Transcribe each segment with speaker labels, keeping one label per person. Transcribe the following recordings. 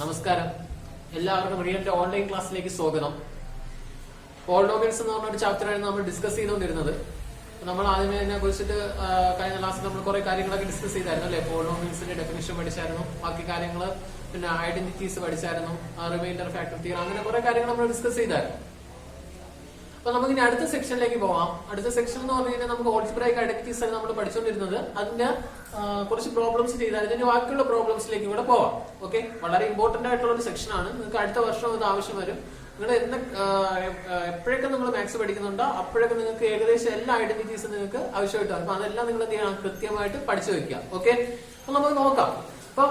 Speaker 1: നമസ്കാരം, എല്ലാവർക്കും റിയലിന്റെ ഓൺലൈൻ ക്ലാസ്സിലേക്ക് സ്വാഗതം. പോളിനോമിയൽസ് എന്ന് പറഞ്ഞ ഒരു ചാപ്റ്ററാണ് നമ്മൾ ഡിസ്കസ് ചെയ്തുകൊണ്ടിരുന്നത്. നമ്മൾ ആദ്യമേ അതിനെ കുറിച്ചിട്ട് കഴിഞ്ഞ ക്ലാസ്സിൽ നമ്മൾ കുറെ കാര്യങ്ങളൊക്കെ ഡിസ്കസ് ചെയ്തായിരുന്നു അല്ലെ. പോളിനോമിയൽസിന്റെ ഡെഫിനിഷൻ പഠിച്ചായിരുന്നു, ബാക്കി കാര്യങ്ങൾ പിന്നെ ഐഡന്റിറ്റീസ് പഠിച്ചായിരുന്നു, റിമൈൻഡർ ഫാക്ടർ തിയറം, അങ്ങനെ കുറെ കാര്യങ്ങൾ നമ്മൾ ഡിസ്കസ് ചെയ്തായിരുന്നു. അപ്പൊ നമുക്ക് ഇനി അടുത്ത സെക്ഷനിലേക്ക് പോവാം. അടുത്ത സെക്ഷൻ എന്ന് പറഞ്ഞു കഴിഞ്ഞാൽ നമുക്ക് ഓൾജിബ്രൈക് ഐഡന്റിറ്റീസ് ആണ് നമ്മൾ പഠിച്ചുകൊണ്ടിരുന്നത്. അതിന്റെ കുറച്ച് പ്രോബ്ലംസ് ചെയ്താൽ ഇതിന്റെ ബാക്കിയുള്ള പ്രോബ്ലംസിലേക്ക് ഇവിടെ പോവാം. ഓക്കെ, വളരെ ഇമ്പോർട്ടന്റ് ആയിട്ടുള്ള ഒരു സെക്ഷൻ ആണ്. നിങ്ങൾക്ക് അടുത്ത വർഷം ഇത് ആവശ്യം വരും. നിങ്ങൾ എപ്പോഴൊക്കെ നിങ്ങൾ മാത്സ് പഠിക്കുന്നുണ്ടോ അപ്പോഴൊക്കെ നിങ്ങൾക്ക് ഏകദേശം എല്ലാ ഐഡന്റിറ്റീസും നിങ്ങൾക്ക് ആവശ്യമായിട്ട് വരും. അപ്പൊ അതെല്ലാം നിങ്ങൾ എന്ത് ചെയ്യണം, കൃത്യമായിട്ട് പഠിച്ചു വെക്കുക. ഓക്കെ, അപ്പൊ നമുക്ക് നോക്കാം. അപ്പം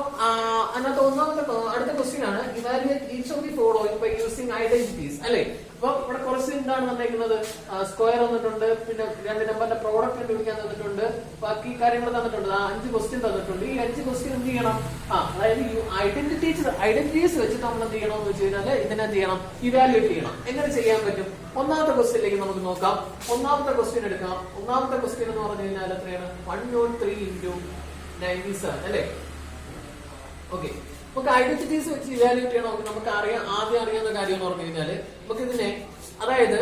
Speaker 1: അതിനകത്ത് ഒന്നാമത്തെ അടുത്ത ക്വസ്റ്റ്യൻ ആണ്, evaluate each of the following by using identities അല്ലെ. അപ്പൊ ഇവിടെ കുറച്ച് എന്താണ് തന്നിരിക്കുന്നത്, സ്ക്വയർ തന്നിട്ടുണ്ട്, പിന്നെ രണ്ട് നമ്പറിന്റെ പ്രോഡക്റ്റ് കണ്ടുപിടിക്കാൻ തന്നിട്ടുണ്ട്, ബാക്കി കാര്യങ്ങൾ തന്നിട്ടുണ്ട്. 5 ക്വസ്റ്റ്യൻ തന്നിട്ടുണ്ട്. ഈ 5 ക്വസ്റ്റ്യൻ എന്ത് ചെയ്യണം, അതായത് ഐഡന്റിറ്റീസ് വെച്ചിട്ട് നമ്മൾ എന്ത് ചെയ്യണം എന്ന് വെച്ച് കഴിഞ്ഞാൽ ഇതിനെ എന്ത് ചെയ്യണം, ഇവാലുവേറ്റ് ചെയ്യണം. എങ്ങനെ ചെയ്യാൻ പറ്റും? ഒന്നാമത്തെ ക്വസ്റ്റ്യനിലേക്ക് നമുക്ക് നോക്കാം. ഒന്നാമത്തെ ക്വസ്റ്റ്യൻ എടുക്കാം. ഒന്നാമത്തെ ക്വസ്റ്റ്യൻ എന്ന് പറഞ്ഞു കഴിഞ്ഞാൽ എത്രയാണ്, 103 × 97 അല്ലെ. ഓക്കെ, നമുക്ക് ഐഡന്റിറ്റീസ് വെച്ച് ഇവാലുവേറ്റ് ചെയ്യണമെങ്കിൽ നമുക്ക് ആദ്യം അറിയാവുന്ന കാര്യം എന്ന് പറഞ്ഞു കഴിഞ്ഞാല് നമുക്ക് ഇതിനെ, അതായത്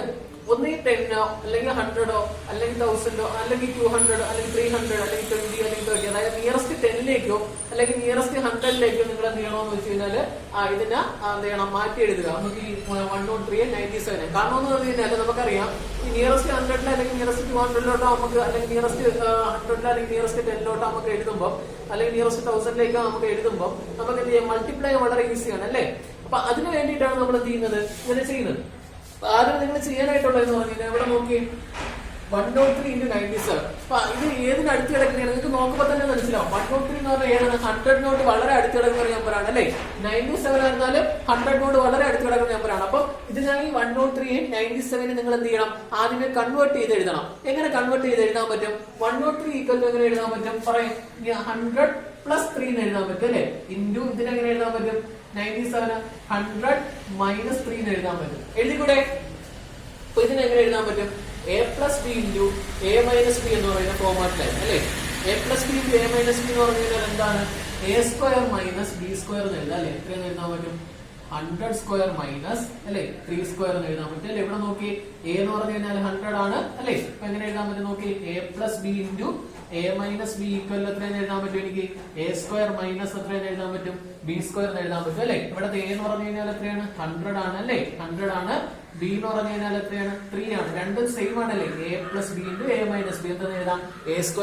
Speaker 1: ഒന്നീ 10 അല്ലെങ്കിൽ 100 അല്ലെങ്കിൽ 1000 അല്ലെങ്കിൽ 200 അല്ലെങ്കിൽ 300 അല്ലെങ്കിൽ 20 അല്ലെങ്കിൽ 30, അതായത് നിയറസ്റ്റ് 10ലേക്കോ അല്ലെങ്കിൽ നിയറസ്റ്റ് 100ലേക്കോ നിങ്ങൾ എന്ത് ചെയ്യണമെന്ന് വെച്ച് കഴിഞ്ഞാല് ഇതിനെ എന്ത് ചെയ്യണം, മാറ്റി എഴുതുക. നമുക്ക് ഈ 103 97 കാരണം എന്ന് പറഞ്ഞു കഴിഞ്ഞാൽ നമുക്കറിയാം ഈ നിയറസ്റ്റ് 100 അല്ലെങ്കിൽ നിയറസ്റ്റ് 200 നമുക്ക്, അല്ലെങ്കിൽ നിയറസ്റ്റ് 100 അല്ലെങ്കിൽ നിയറസ്റ്റ് 10 നമുക്ക് എഴുതുമ്പോൾ, അല്ലെങ്കിൽ നിയറസ്റ്റ് 1000ലേക്ക് നമുക്ക് എഴുതുമ്പോൾ നമുക്ക് എന്ത് ചെയ്യാം, മൾട്ടിപ്ലൈ വളരെ ഈസിയാണ് അല്ലെ. അപ്പൊ അതിന് വേണ്ടിയിട്ടാണ് നമ്മൾ എന്ത് ചെയ്യുന്നത്, ഇങ്ങനെ ചെയ്യുന്നത്. ആദ്യം നിങ്ങൾ ചെയ്യാനായിട്ടുള്ളതെന്ന് പറഞ്ഞു കഴിഞ്ഞാൽ ഇവിടെ നോക്കി 103 × 97. അപ്പൊ ഇത് ഏതിന് അടുത്ത് കിടക്കുന്നതാണ് നിങ്ങൾക്ക് നോക്കുമ്പോൾ തന്നെ മനസ്സിലാവും. 103 എന്ന് പറഞ്ഞാൽ ഏതാണ്, 100 വളരെ അടുത്ത് കിടക്കുന്ന ഒരു നമ്പറാണ് അല്ലെ. 97 എന്നാൽ 100 വളരെ അടുത്ത് കിടക്കുന്ന നമ്പറാണ്. അപ്പൊ ഇതിനാണ് ഈ 103 × 97 നിങ്ങൾ എന്ത് ചെയ്യണം, ആദ്യമേ കൺവേർട്ട് ചെയ്ത് എഴുതണം. എങ്ങനെ കൺവേർട്ട് ചെയ്ത് എഴുതാൻ പറ്റും? 103 = എങ്ങനെ എഴുതാൻ പറ്റും, പറയും 100 + 3 എന്ന് എഴുതാൻ പറ്റും അല്ലെ. ഇൻറ്റു ഇതിനെങ്ങനെ എഴുതാൻ പറ്റും, 97 100 - 3 എന്ന് എഴുതാൻ പറ്റും. എഴുതിക്കൂടെ? അപ്പൊ ഇതിനെങ്ങനെ എഴുതാൻ പറ്റും, a + b × a - b എന്ന് പറയുന്ന ഫോർമാറ്റിലായി അല്ലെ. a + b × a - b എന്ന് പറഞ്ഞു കഴിഞ്ഞാൽ എന്താണ്, a² - b² എന്ന് എഴുതാം അല്ലെ. എത്രയെന്ന് എഴുതാൻ പറ്റും, 100² - അല്ലെ 3² എന്ന് എഴുതാൻ പറ്റും അല്ലെ. ഇവിടെ നോക്കി a എന്ന് പറഞ്ഞു കഴിഞ്ഞാൽ 100 ആണ് അല്ലെ. അപ്പൊ എങ്ങനെ എഴുതാൻ പറ്റും നോക്കി, a + b × a - b = എത്രയെന്ന് എഴുതാൻ പറ്റും, എനിക്ക് a² - എത്രയെന്ന് എഴുതാൻ പറ്റും, b² എന്ന് എഴുതാൻ പറ്റും അല്ലെ. ഇവിടെ a എന്ന് പറഞ്ഞു കഴിഞ്ഞാൽ എത്രയാണ്, 100 ആണ് അല്ലെ, 100 ആണ്. b എന്ന് പറഞ്ഞു കഴിഞ്ഞാൽ എത്രയാണ്, 3 ആണ്. രണ്ടും സെയിം ആണല്ലേ. a + b × a - b എന്തെന്ന് എഴുതാം, a² -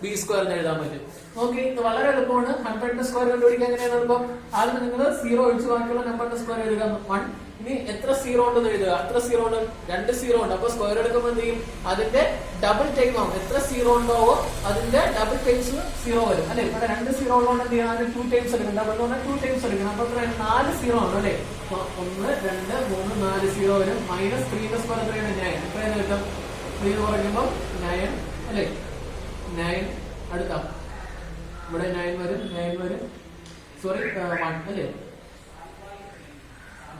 Speaker 1: b² എന്ന് എഴുതാൻ പറ്റും. നോക്കി, ഇത് വളരെ എളുപ്പമാണ്. 100ന്റെ സ്ക്വയർ കണ്ടുപിടിക്കാൻ എങ്ങനെയാണ് എളുപ്പം, ആദ്യം നിങ്ങൾ 0 ഒഴിച്ച് ബാക്കിയുള്ള നമ്പറിന്റെ സ്ക്വയർ എഴുതുക 1. ഇനി എത്ര 0 ഉണ്ടെന്ന് എഴുതുക, എത്ര 0 ഉണ്ട്, 2 0 ഉണ്ട്. അപ്പൊ സ്ക്വയർ എടുക്കുമ്പോൾ എന്ത് ചെയ്യും, അതിന്റെ ഡബിൾ ടൈം ആവും. എത്ര 0 ഉണ്ടാവോ അതിന്റെ ഡബിൾ ടൈംസ് 0 വരും അല്ലെ. ഇവിടെ 2 0 ഉള്ളതുകൊണ്ട് എന്ത് ചെയ്യണം, അതിന് 2 ടൈംസ് എടുക്കണം. ഡബിൾ എന്ന് പറഞ്ഞാൽ 2 ടൈംസ് എടുക്കണം. അപ്പൊ 4 0 ഉണ്ട് അല്ലെ. 1 2 3 4 0 വരും. -3ന്റെ സ്ക്വയർ എത്രയാണ്, 9. എത്രയാണ് കിട്ടും, 3 എന്ന് പറയുമ്പോൾ 9 അല്ലെ. 9 അടുത്ത ഇവിടെ 9 വരും, 9 വരും, സോറി 1 അല്ലെ.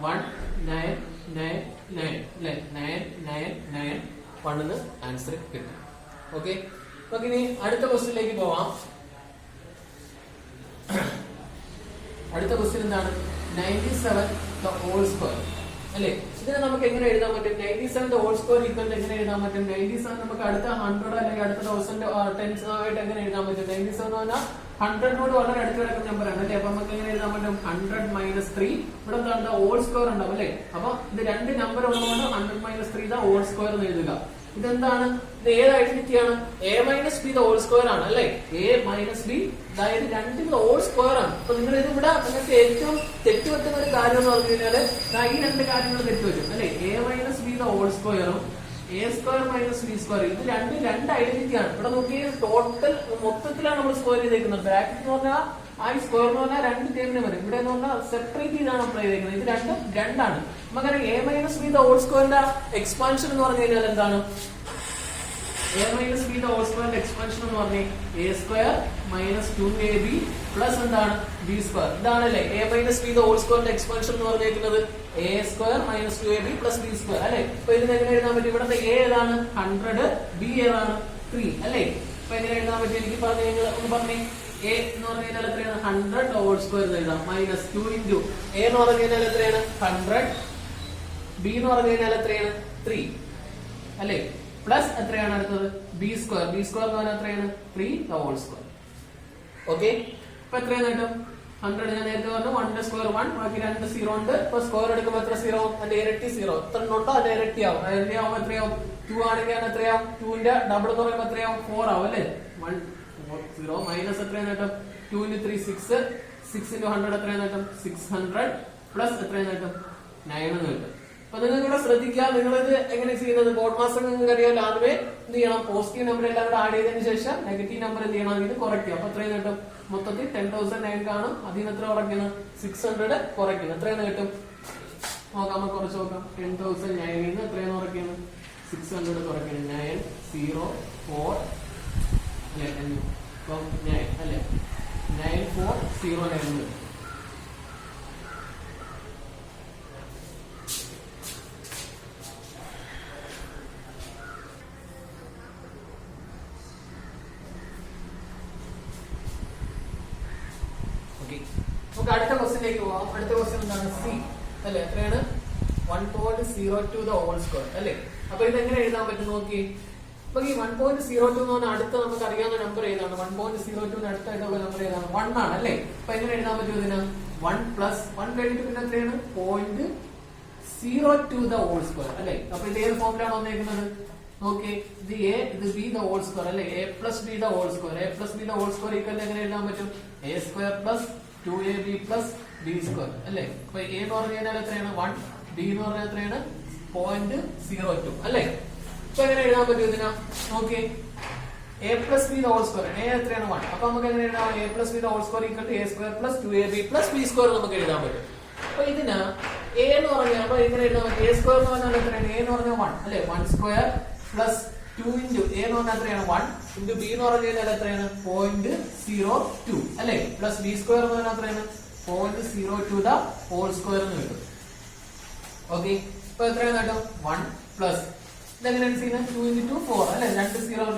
Speaker 1: 1 9 9 9 അല്ലെ. 9 9 9 1 ആൻസർ കിട്ടും. ഓക്കെ, നമുക്ക് ഇനി അടുത്ത ക്വസ്റ്റ്യനിലേക്ക് പോവാം. അടുത്ത ക്വസ്റ്റ്യൻ എന്താണ്, 97² അല്ലെ. ഇതിനെ നമുക്ക് എങ്ങനെ എഴുതാൻ പറ്റും, 97² എങ്ങനെ എഴുതാൻ പറ്റും. 97 നമുക്ക് അടുത്ത 100 അല്ലെങ്കിൽ അടുത്ത 1000 10s ആയിട്ട് എങ്ങനെ എഴുതാൻ പറ്റും. 97 എന്ന് പറഞ്ഞാൽ 100 വളരെ അടുത്ത് കിടക്കുന്ന നമ്പറാണ് അല്ലെ. അപ്പൊ നമുക്ക് എങ്ങനെ എഴുതാൻ പറ്റും, 100 - 3. ഇവിടെ എന്താണ്, ഹോൾ² ഉണ്ടാവും അല്ലെ. അപ്പൊ ഇത് രണ്ട് നമ്പർ ഉള്ളതുകൊണ്ട് 100 - 3 ഹോൾ² എന്ന് എഴുതുക. ഇതെന്താണ്, ഇത് ഏത് ഐഡന്റിറ്റിയാണ്, a - b ഹോൾ² ആണ് അല്ലെ. a - b അതായത് രണ്ടിന്റെ ഹോൾ² ആണ്. അപ്പൊ നിങ്ങൾ ഇത് ഇവിടെ നിങ്ങൾക്ക് ഏറ്റവും തെറ്റുപറ്റുന്ന ഒരു കാര്യം എന്ന് പറഞ്ഞു കഴിഞ്ഞാല് ഈ രണ്ട് കാര്യങ്ങൾ തെറ്റുപറ്റും അല്ലെ. a - b ഹോൾ²ഉം a² - b². ഇത് രണ്ട് ഐഡന്റിറ്റി ആണ്. ഇവിടെ നോക്കി ടോട്ടൽ മൊത്തത്തിലാണ് നമ്മൾ സ്ക്വയർ ചെയ്തേക്കുന്നത്. ബ്രാക്കറ്റ് എന്ന് പറഞ്ഞാൽ ആ സ്ക്വയർ എന്ന് പറഞ്ഞാൽ രണ്ട് ടേമിനെ വരും. ഇവിടെ എന്ന് പറഞ്ഞാൽ സെപ്പറേറ്റ് ചെയ്താണ് അപ്ലൈ ചെയ്തേക്കുന്നത്. ഇത് രണ്ടും രണ്ടാണ്. നമുക്കറിയാം a - b ഹോൾ² എക്സ്പാൻഷൻ എന്ന് പറഞ്ഞു കഴിഞ്ഞാൽ എന്താണ്, a - b ഹോൾ² എക്സ്പാൻഷൻ എന്ന് പറഞ്ഞാൽ a² - 2ab പ്ലസ് എന്താണ്, b². ഇതാണല്ലേ a - b ഹോൾ² എക്സ്പാൻഷൻ എന്ന് പറഞ്ഞിരിക്കുന്നത്, a² - 2ab പ്ലസ് b² അല്ലെ. അപ്പൊ ഇതിന് എങ്ങനെ എഴുതാൻ പറ്റും, ഇവിടുത്തെ a ഏതാണ്, 100, b ഏതാണ്, 3 അല്ലെ. അപ്പൊ എങ്ങനെ എഴുതാൻ പറ്റും, എനിക്ക് പറഞ്ഞു കഴിഞ്ഞാൽ ഒന്ന് പറഞ്ഞേ. a എ എന്ന് പറഞ്ഞു കഴിഞ്ഞാൽ എത്രയാണ് 100 ഹോൾ സ്ക്വയർ എഴുതാം മൈനസ് 2 ഇൻറ്റു എ എന്ന് പറഞ്ഞു കഴിഞ്ഞാൽ എത്രയാണ് 100 ബി എന്ന് പറഞ്ഞു കഴിഞ്ഞാൽ എത്രയാണ് 3 അല്ലെ പ്ലസ് എത്രയാണ് അടുത്തത് ബി സ്ക്വയർ എന്ന് പറഞ്ഞാൽ എത്രയാണ് 3 ഹോൾ സ്ക്വയർ. ഓക്കെ അപ്പൊ എത്രയാണ് കിട്ടും 100 ഞാൻ നേരത്തെ പറഞ്ഞു 1 സ്ക്വയർ 1 ബാക്കി 2 സീറോ ഉണ്ട്. ഇപ്പൊ സ്ക്വയർ എടുക്കുമ്പോൾ എത്ര സീറോ അതിന്റെ ഇരട്ടി സീറോ എത്ര ഉണ്ടോ അതിന്റെ ഇരട്ടിയാവും. ഇരട്ടിയാവുമ്പോൾ എത്രയാവും 2 ആണെങ്കിൽ എത്രയാവും 2 ന്റെ ഡബിൾ എന്ന് പറയുമ്പോൾ എത്രയാവും 4 ആവും അല്ലെ 140 മൈനസ് എത്രയാണ് കിട്ടും 2 into 3 6 6 into 100 എത്രയാണ് കിട്ടും 600 പ്ലസ് എത്രയാണ് കിട്ടും 9 എന്ന് കിട്ടും. അപ്പൊ നിങ്ങൾ ഇവിടെ ശ്രദ്ധിക്കുക നിങ്ങളിത് എങ്ങനെ ചെയ്യുന്നത് ബോർഡ് മാസ്റ്റർ നിങ്ങൾക്ക് അറിയാമല്ലോ ആദ്യമേ എന്ത് ചെയ്യണം പോസിറ്റീവ് നമ്പർ എല്ലാം കൂടെ ആഡ് ചെയ്തതിനു ശേഷം നെഗറ്റീവ് നമ്പർ എന്ത് ചെയ്യണം ഇത് കുറയ്ക്കുക. അപ്പൊ എത്രയാണ് കിട്ടും മൊത്തത്തിൽ 10,009 കാണും അതിന് എത്ര കുറയ്ക്കണം 600 കുറയ്ക്കണം എത്രയാണ് കിട്ടും നോക്കാം നമുക്ക് കുറച്ച് നോക്കാം 10,009 എത്രയാണ് കുറയ്ക്കുന്നത് 600 കുറയ്ക്കണം 904 അല്ലെ 9 അല്ലെ 9409 നമുക്ക് അടുത്ത ക്വസ്റ്റിലേക്ക് പോവാം. അടുത്ത ക്വസ്റ്റ്യൻ എന്താണ് സി അല്ലെ എത്രയാണ് 1.02 ദ ഹോൾ സ്ക്വയർ അല്ലെ. അപ്പൊ ഇത് എങ്ങനെ എഴുതാൻ പറ്റും നോക്കി. അപ്പൊ ഈ 1.02 എന്ന് പറഞ്ഞാൽ അടുത്ത നമുക്ക് അറിയാവുന്ന നമ്പർ ഏതാണ് 1.02 അടുത്തായിട്ടുള്ള നമ്പർ ഏതാണ് 1 ആണ് അല്ലെ. അപ്പൊ എങ്ങനെ എഴുതാൻ പറ്റും ഇതിന് 1 പ്ലസ് 1 കഴിഞ്ഞിട്ട് പിന്നെ എത്രയാണ് 0.02 ദ ഹോൾ സ്ക്വയർ അല്ലെ. അപ്പൊ ഇത് ഏത് ഫോമിലാണ് വന്നേക്കുന്നത് നോക്കി ഇത് എ ഇത് ബി ദ ഹോൾ സ്ക്വയർ അല്ലെ A plus B the whole square A plus B the whole square equal എങ്ങനെ എഴുതാൻ പറ്റും A square plus 2ab plus B square അല്ലെ. അപ്പൊ എ എന്ന് പറഞ്ഞു കഴിഞ്ഞാൽ എത്രയാണ് 1 ബി എന്ന് പറഞ്ഞാൽ എത്രയാണ് 0.02 അല്ലെ. ഇപ്പൊ എങ്ങനെ എഴുതാൻ പറ്റും ഇതിനാ നോക്കി A plus B whole square A എത്രയാണ് 1 അപ്പൊ നമുക്ക് എങ്ങനെ എഴുതാം A plus B whole square equal to A square plus 2ab plus B square നമുക്ക് എഴുതാൻ പറ്റും. അപ്പൊ ഇതിന് എ എന്ന് പറഞ്ഞാൽ അപ്പൊ എങ്ങനെ എഴുതാൻ പറ്റും എ സ്ക്വയർ എന്ന് പറഞ്ഞാൽ എത്രയാണ് എ എന്ന് പറഞ്ഞാൽ 1 അല്ലെ 1 സ്ക്വയർ പ്ലസ് 2 ഇൻറ്റു എ എന്ന് പറഞ്ഞാൽ എത്രയാണ് 1 ഇൻറ്റു ബി എന്ന് പറഞ്ഞു കഴിഞ്ഞാൽ എത്രയാണ് 0.02 അല്ലെ പ്ലസ് ബി സ്ക്വയർ എന്ന് പറഞ്ഞാൽ എത്രയാണ് 0.02 ദ ഹോൾ സ്ക്വയർ എന്ന് കിട്ടും. ഓക്കെ ഇപ്പൊ എത്രയാണ് കേട്ടോ 1 പ്ലസ് ഇതെങ്ങനെയാണ് ചെയ്യുന്നത് 2 into 4 അല്ലെ 2 സീറോ 2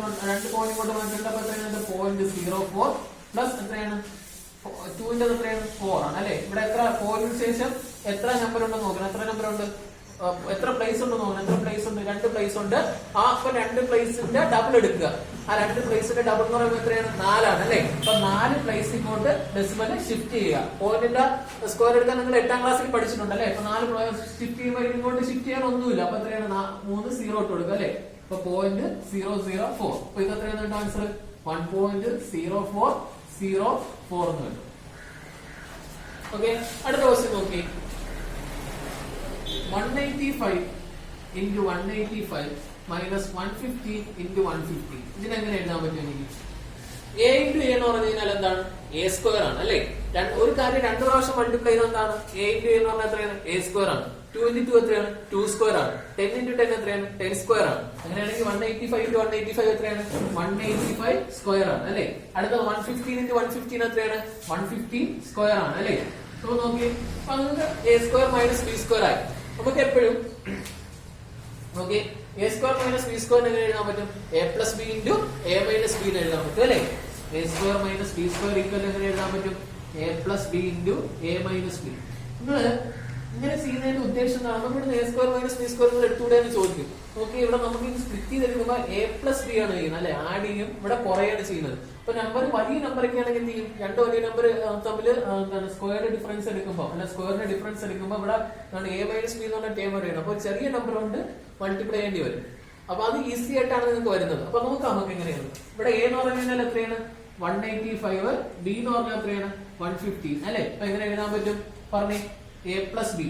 Speaker 1: പോയിന്റ് കൊണ്ട് വന്നിട്ടുണ്ട്. അപ്പൊ എത്രയാണ് 0.04 പ്ലസ് എത്രയാണ് 2 ന്റെ എത്രയാണ് 4 ആണ് അല്ലെ. ഇവിടെ എത്ര 4 ശേഷം എത്ര നമ്പർ ഉണ്ടെന്ന് നോക്കണം എത്ര നമ്പർ ഉണ്ട് എത്ര പ്ലേസ് ഉണ്ട് നോക്കണം എത്ര പ്ലേസ് ഉണ്ട് 2 പ്ലേസ് ഉണ്ട്. ആ അപ്പൊ 2 പ്ലേസിന്റെ ഡബിൾ എടുക്കുക ആ 2 പ്ലേസിന്റെ ഡബിൾ എന്ന് പറയുമ്പോൾ എത്രയാണ് 4 ആണ് അല്ലെ. അപ്പൊ 4 പ്ലേസ് ഇങ്ങോട്ട് ഡെസിമല് ഷിഫ്റ്റ് ചെയ്യുക. പോയിന്റിന്റെ സ്ക്വയർ എടുക്കാൻ നിങ്ങൾ 8ാം ക്ലാസ്സിൽ പഠിച്ചിട്ടുണ്ട് അല്ലെ. അപ്പൊ 4 ഷിഫ്റ്റ് ചെയ്യുമ്പോൾ ഇങ്ങോട്ട് ഷിഫ്റ്റ് ചെയ്യാൻ ഒന്നുമില്ല. അപ്പൊ എത്രയാണ് 3 സീറോ ഇട്ട് കൊടുക്കുക അല്ലെ. അപ്പൊ 0.004 അപ്പൊ ഇത് എത്രയാണ് ആൻസർ 1.0404 എന്ന് കിട്ടും. ഓക്കെ അടുത്ത ക്വസ്റ്റ്യൻ നോക്കി 185 into 185 minus 150 into 150 ഇതിനെങ്ങനെ എഴുതാൻ പറ്റും എനിക്ക് എ ഇൻറ്റു എ എന്ന് പറഞ്ഞു കഴിഞ്ഞാൽ എന്താണ് എ സ്ക്വയർ ആണ് അല്ലെ. ഒരു കാര്യം 2 പ്രാവശ്യം മൾട്ടിപ്ലൈ ചെയ്ത് എന്താണ് എ ഇൻറ്റു എ എന്ന് പറഞ്ഞാൽ എത്രയാണ് എ സ്ക്വയർ ആണ് 2 into 2 എത്രയാണ് 2 സ്ക്വയർ ആണ് 10 into 10 എത്രയാണ് 10 സ്ക്വയർ ആണ്. അങ്ങനെയാണെങ്കിൽ 185 into 185 എത്രയാണ് 185 സ്ക്വയർ ആണ് അല്ലെ. അടുത്ത 115 into 115 എത്രയാണ് 115 സ്ക്വയർ ആണ് അല്ലെ. അപ്പൊ നോക്കി അപ്പൊ നിങ്ങൾക്ക് A square minus B square ആയി. നമുക്ക് എപ്പോഴും നോക്കി A square minus B square എങ്ങനെ എഴുതാൻ പറ്റും A plus B into A minus B എഴുതാൻ പറ്റും അല്ലെ. A square minus B square equal എങ്ങനെ എഴുതാൻ പറ്റും A plus B into A minus B. നിങ്ങള് ഇങ്ങനെ ചെയ്യുന്നതിന്റെ ഉദ്ദേശം എന്താണ് നമ്മളിവിടെ A square minus B square എടുത്തുകൂടെ എന്ന് ചോദിക്കും. നോക്കി ഇവിടെ നമുക്ക് ഇത് സ്പ്ലിറ്റ് ചെയ്തെടുക്കുമ്പോൾ എ പ്ലസ് ബി ആണ് ചെയ്യുന്നത് അല്ലെ ആഡ് ചെയ്യും ഇവിടെ കുറയാണ് ചെയ്യുന്നത്. അപ്പൊ നമ്പർ വലിയ നമ്പർ ഒക്കെ ആണെങ്കിൽ എന്ത് ചെയ്യും 2 വലിയ നമ്പർ തമ്മിൽ എന്താണ് സ്ക്വയറിന്റെ ഡിഫറൻസ് എടുക്കുമ്പോൾ അല്ലെ സ്ക്വയറിന്റെ ഡിഫറൻസ് എടുക്കുമ്പോൾ ഇവിടെ എ മൈനസ് ബി എന്ന് പറഞ്ഞ ടേം വരെയാണ്. അപ്പൊ ചെറിയ നമ്പർ കൊണ്ട് മൾട്ടിപ്ലൈ ചെയ്യേണ്ടി വരും. അപ്പൊ അത് ഈസി ആയിട്ടാണ് നിങ്ങൾക്ക് വരുന്നത്. അപ്പൊ നമുക്ക് എങ്ങനെയാണ് ഇവിടെ എ എന്ന് പറഞ്ഞു കഴിഞ്ഞാൽ എത്രയാണ് 185 ബി എന്ന് പറഞ്ഞാൽ എത്രയാണ് 150 അല്ലെ. അപ്പൊ എങ്ങനെ എഴുതാൻ പറ്റും പറഞ്ഞേ എ പ്ലസ് ബി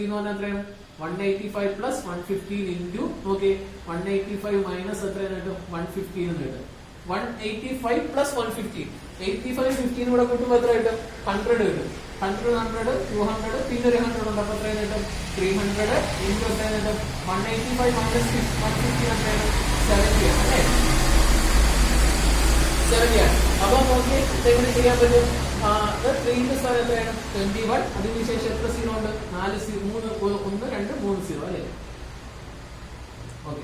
Speaker 1: എന്ന് പറഞ്ഞാൽ എത്രയാണ് 185 പ്ലസ് 115 ഇൻറ്റു നോക്കി 185 മൈനസ് എത്രയാണ് കിട്ടും 150 എന്ന് കിട്ടും. 185 പ്ലസ് 115 85 15 കൂടെ കൂട്ടുമ്പോൾ എത്ര കിട്ടും 100 കിട്ടും. 100 100 200 പിന്നെ ഒരു 100 ഉണ്ട്. അപ്പൊ എത്രയാണ് കിട്ടും 300 ഇൻറ്റു എത്രയാണ് കിട്ടും 185 മൈനസ് 150 എത്രയാണ് 70 അല്ലേ 70 ആണ്. അപ്പൊ നോക്കി എങ്ങനെ ചെയ്യാൻ പറ്റും 3 ന്റെ സ്ഥാനം എത്രയാണ് 21 അതിനുശേഷം എത്ര സീറോ ഉണ്ട് 4 3 1 2 3 സീറോ അല്ലേ. ഓക്കെ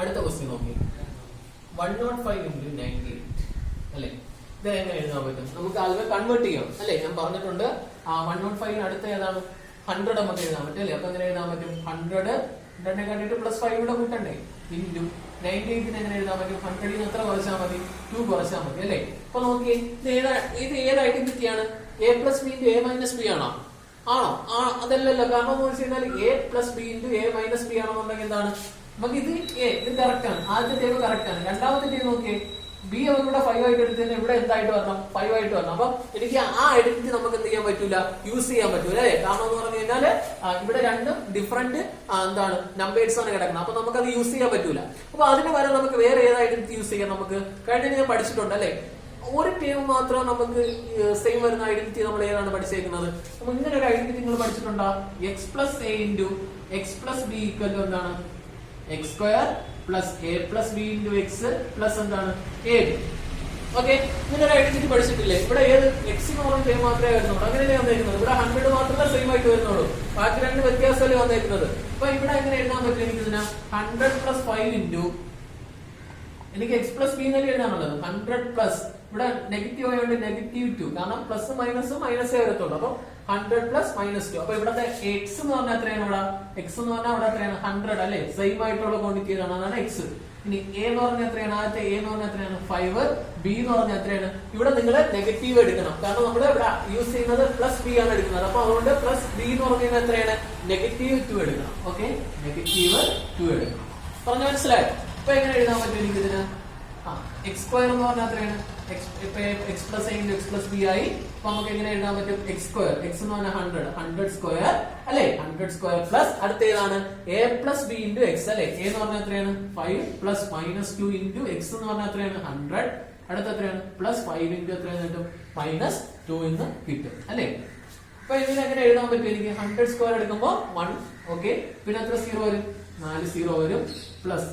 Speaker 1: അടുത്ത ക്വസ്റ്റ്യൻ നോക്കി 105 into 98 അല്ലെ. ഇത് എങ്ങനെ എഴുതാൻ പറ്റും? നമുക്ക് ആദ്യമേ കൺവേർട്ട് ചെയ്യാം അല്ലെ. ഞാൻ പറഞ്ഞിട്ടുണ്ട് 105 അടുത്ത ഏതാണ് 100 നമുക്ക് എഴുതാൻ പറ്റും അല്ലെ. അപ്പൊ എങ്ങനെ എഴുതാൻ പറ്റും? 100 2 കണ്ടിട്ട് പ്ലസ് 5 കൂടെ കൂട്ടണ്ടേ. ഇൻറ്റു 98 എങ്ങനെ എഴുതാൻ പറ്റും? 100 എത്ര കുറച്ചാൽ മതി? 2 കുറച്ചാൽ മതി അല്ലെ. അപ്പൊ നോക്കി ഇത് ഏത് ഐഡന്റിറ്റിയാണ്? A plus B into A minus B ആണോ? ആണോ? അതല്ലല്ലോ. കാരണം എന്ന് വെച്ച് കഴിഞ്ഞാൽ A plus B into A minus B ആണെന്നുണ്ടെങ്കിൽ എന്താണ്? നമുക്ക് ഇത് ഇത് കറക്റ്റ് ആണ്. ആദ്യത്തെ ടേബിൾ കറക്റ്റ് ആണ്. രണ്ടാമത്തെ ടേബിൾ നോക്കിയേ, ബി ഇവിടെ 5 ആയിട്ട് എടുത്തതിന് ഇവിടെ എന്തായിട്ട് വരണം? 5 ആയിട്ട് വരണം. അപ്പൊ എനിക്ക് ആ ഐഡന്റിറ്റി നമുക്ക് എന്ത് ചെയ്യാൻ പറ്റൂല? യൂസ് ചെയ്യാൻ പറ്റൂല അല്ലെ. കാരണം എന്ന് പറഞ്ഞു കഴിഞ്ഞാല് ഇവിടെ രണ്ടും ഡിഫറെന്റ് എന്താണ് നമ്പേഴ്സ് ആണ് കിടക്കുന്നത്. അപ്പൊ നമുക്ക് അത് യൂസ് ചെയ്യാൻ പറ്റൂല. അപ്പൊ അതിന് വരെ നമുക്ക് വേറെ ഏത് ഐഡന്റിറ്റി യൂസ് ചെയ്യാം? നമുക്ക് കഴിഞ്ഞ ഞാൻ പഠിച്ചിട്ടുണ്ട് അല്ലെ. ഒരു ടേം മാത്രം നമുക്ക് സെയിം വരുന്ന ഐഡന്റിറ്റി നമ്മൾ ഏതാണ് പഠിച്ചേക്കുന്നത്? അപ്പൊ ഇങ്ങനെ ഒരു ഐഡന്റിറ്റി നിങ്ങൾ പഠിച്ചിട്ടുണ്ടോ? X plus A into X plus B equal to എന്താണ്? X square plus A plus B into X plus എന്താണ്? A B. ഓക്കെ, ഇങ്ങനെ ഒരു ഐഡന്റിറ്റി പഠിച്ചിട്ടില്ലേ? ഇവിടെ ഏത് എക്സ് എന്ന് പറഞ്ഞ ടേം മാത്രമേ വരുന്നുള്ളൂ. അങ്ങനെയല്ലേ വന്നേക്കുന്നത്. ഇവിടെ 100 മാത്രമേ സെയിം ആയിട്ട് വരുന്നുള്ളൂ. ബാക്കി രണ്ട് വ്യത്യാസമല്ലേ വന്നേക്കുന്നത്. അപ്പൊ ഇവിടെ എങ്ങനെ എഴുതാൻ പറ്റും? എനിക്ക് ഇതിനാ 100 പ്ലസ് 5 ഇൻറ്റു എനിക്ക് എക്സ് പ്ലസ് ബി എന്നല്ലേ എഴുതാനുള്ളത്. 100 പ്ലസ് ഇവിടെ നെഗറ്റീവ് ആയതുകൊണ്ട് -2, കാരണം പ്ലസ് മൈനസ് മൈനസേ വരത്തുള്ളൂ. അപ്പൊ 100 പ്ലസ് -2. അപ്പൊ ഇവിടത്തെ എക്സ് എന്ന് പറഞ്ഞാൽ എത്രയാണ്? ഇവിടെ എക്സ് എന്ന് പറഞ്ഞാൽ ഇവിടെ എത്രയാണ്? 100 അല്ലെ. സെയിം ആയിട്ടുള്ള ക്വാണ്ടിറ്റി ഏതാണ്? അതാണ് എക്സ്. ഇനി എ എന്ന് പറഞ്ഞാൽ എത്രയാണ്? ആദ്യത്തെ എ എന്ന് പറഞ്ഞാൽ എത്രയാണ്? 5. ബി എന്ന് പറഞ്ഞാൽ എത്രയാണ്? ഇവിടെ നിങ്ങൾ നെഗറ്റീവ് എടുക്കണം. കാരണം നമ്മൾ ഇവിടെ യൂസ് ചെയ്യുന്നത് പ്ലസ് ബി ആണ് എടുക്കുന്നത്. അപ്പൊ അതുകൊണ്ട് പ്ലസ് ബി എന്ന് പറഞ്ഞു കഴിഞ്ഞാൽ എത്രയാണ്? -2 എടുക്കണം. ഓക്കെ, -2 എടുക്കണം. പറഞ്ഞു മനസ്സിലായോ? അപ്പൊ എങ്ങനെ എഴുതാൻ പറ്റും എനിക്ക് ഇതിന്? എക്സ് സ്ക്വയർ എന്ന് പറഞ്ഞാൽ എത്രയാണ്? X plus A X plus B ആയി. അപ്പൊ നമുക്ക് എങ്ങനെ എഴുതാൻ പറ്റും? എക്സ് സ്ക്വയർ, എക്സ് എന്ന് പറഞ്ഞാൽ 100 സ്ക്വയർ അല്ലെ. 100 സ്ക്വയർ പ്ലസ് അടുത്ത ഏതാണ്? A plus B into X അല്ലെ. എ എന്ന് പറഞ്ഞാൽ എത്രയാണ്? 5 പ്ലസ് -2 ഇൻറ്റു എക്സ് എന്ന് പറഞ്ഞാൽ എത്രയാണ്? 100. അടുത്ത എത്രയാണ്? പ്ലസ് 5 ഇൻറ്റു എത്രയാണ് കിട്ടും? -2 എന്ന് കിട്ടും അല്ലെ. അപ്പൊ ഇതിന് എങ്ങനെ എഴുതാൻ പറ്റും എനിക്ക്? 100 സ്ക്വയർ എടുക്കുമ്പോ 1. ഓക്കെ, പിന്നെ എത്ര 0 വരും? 4 0 വരും. പ്ലസ്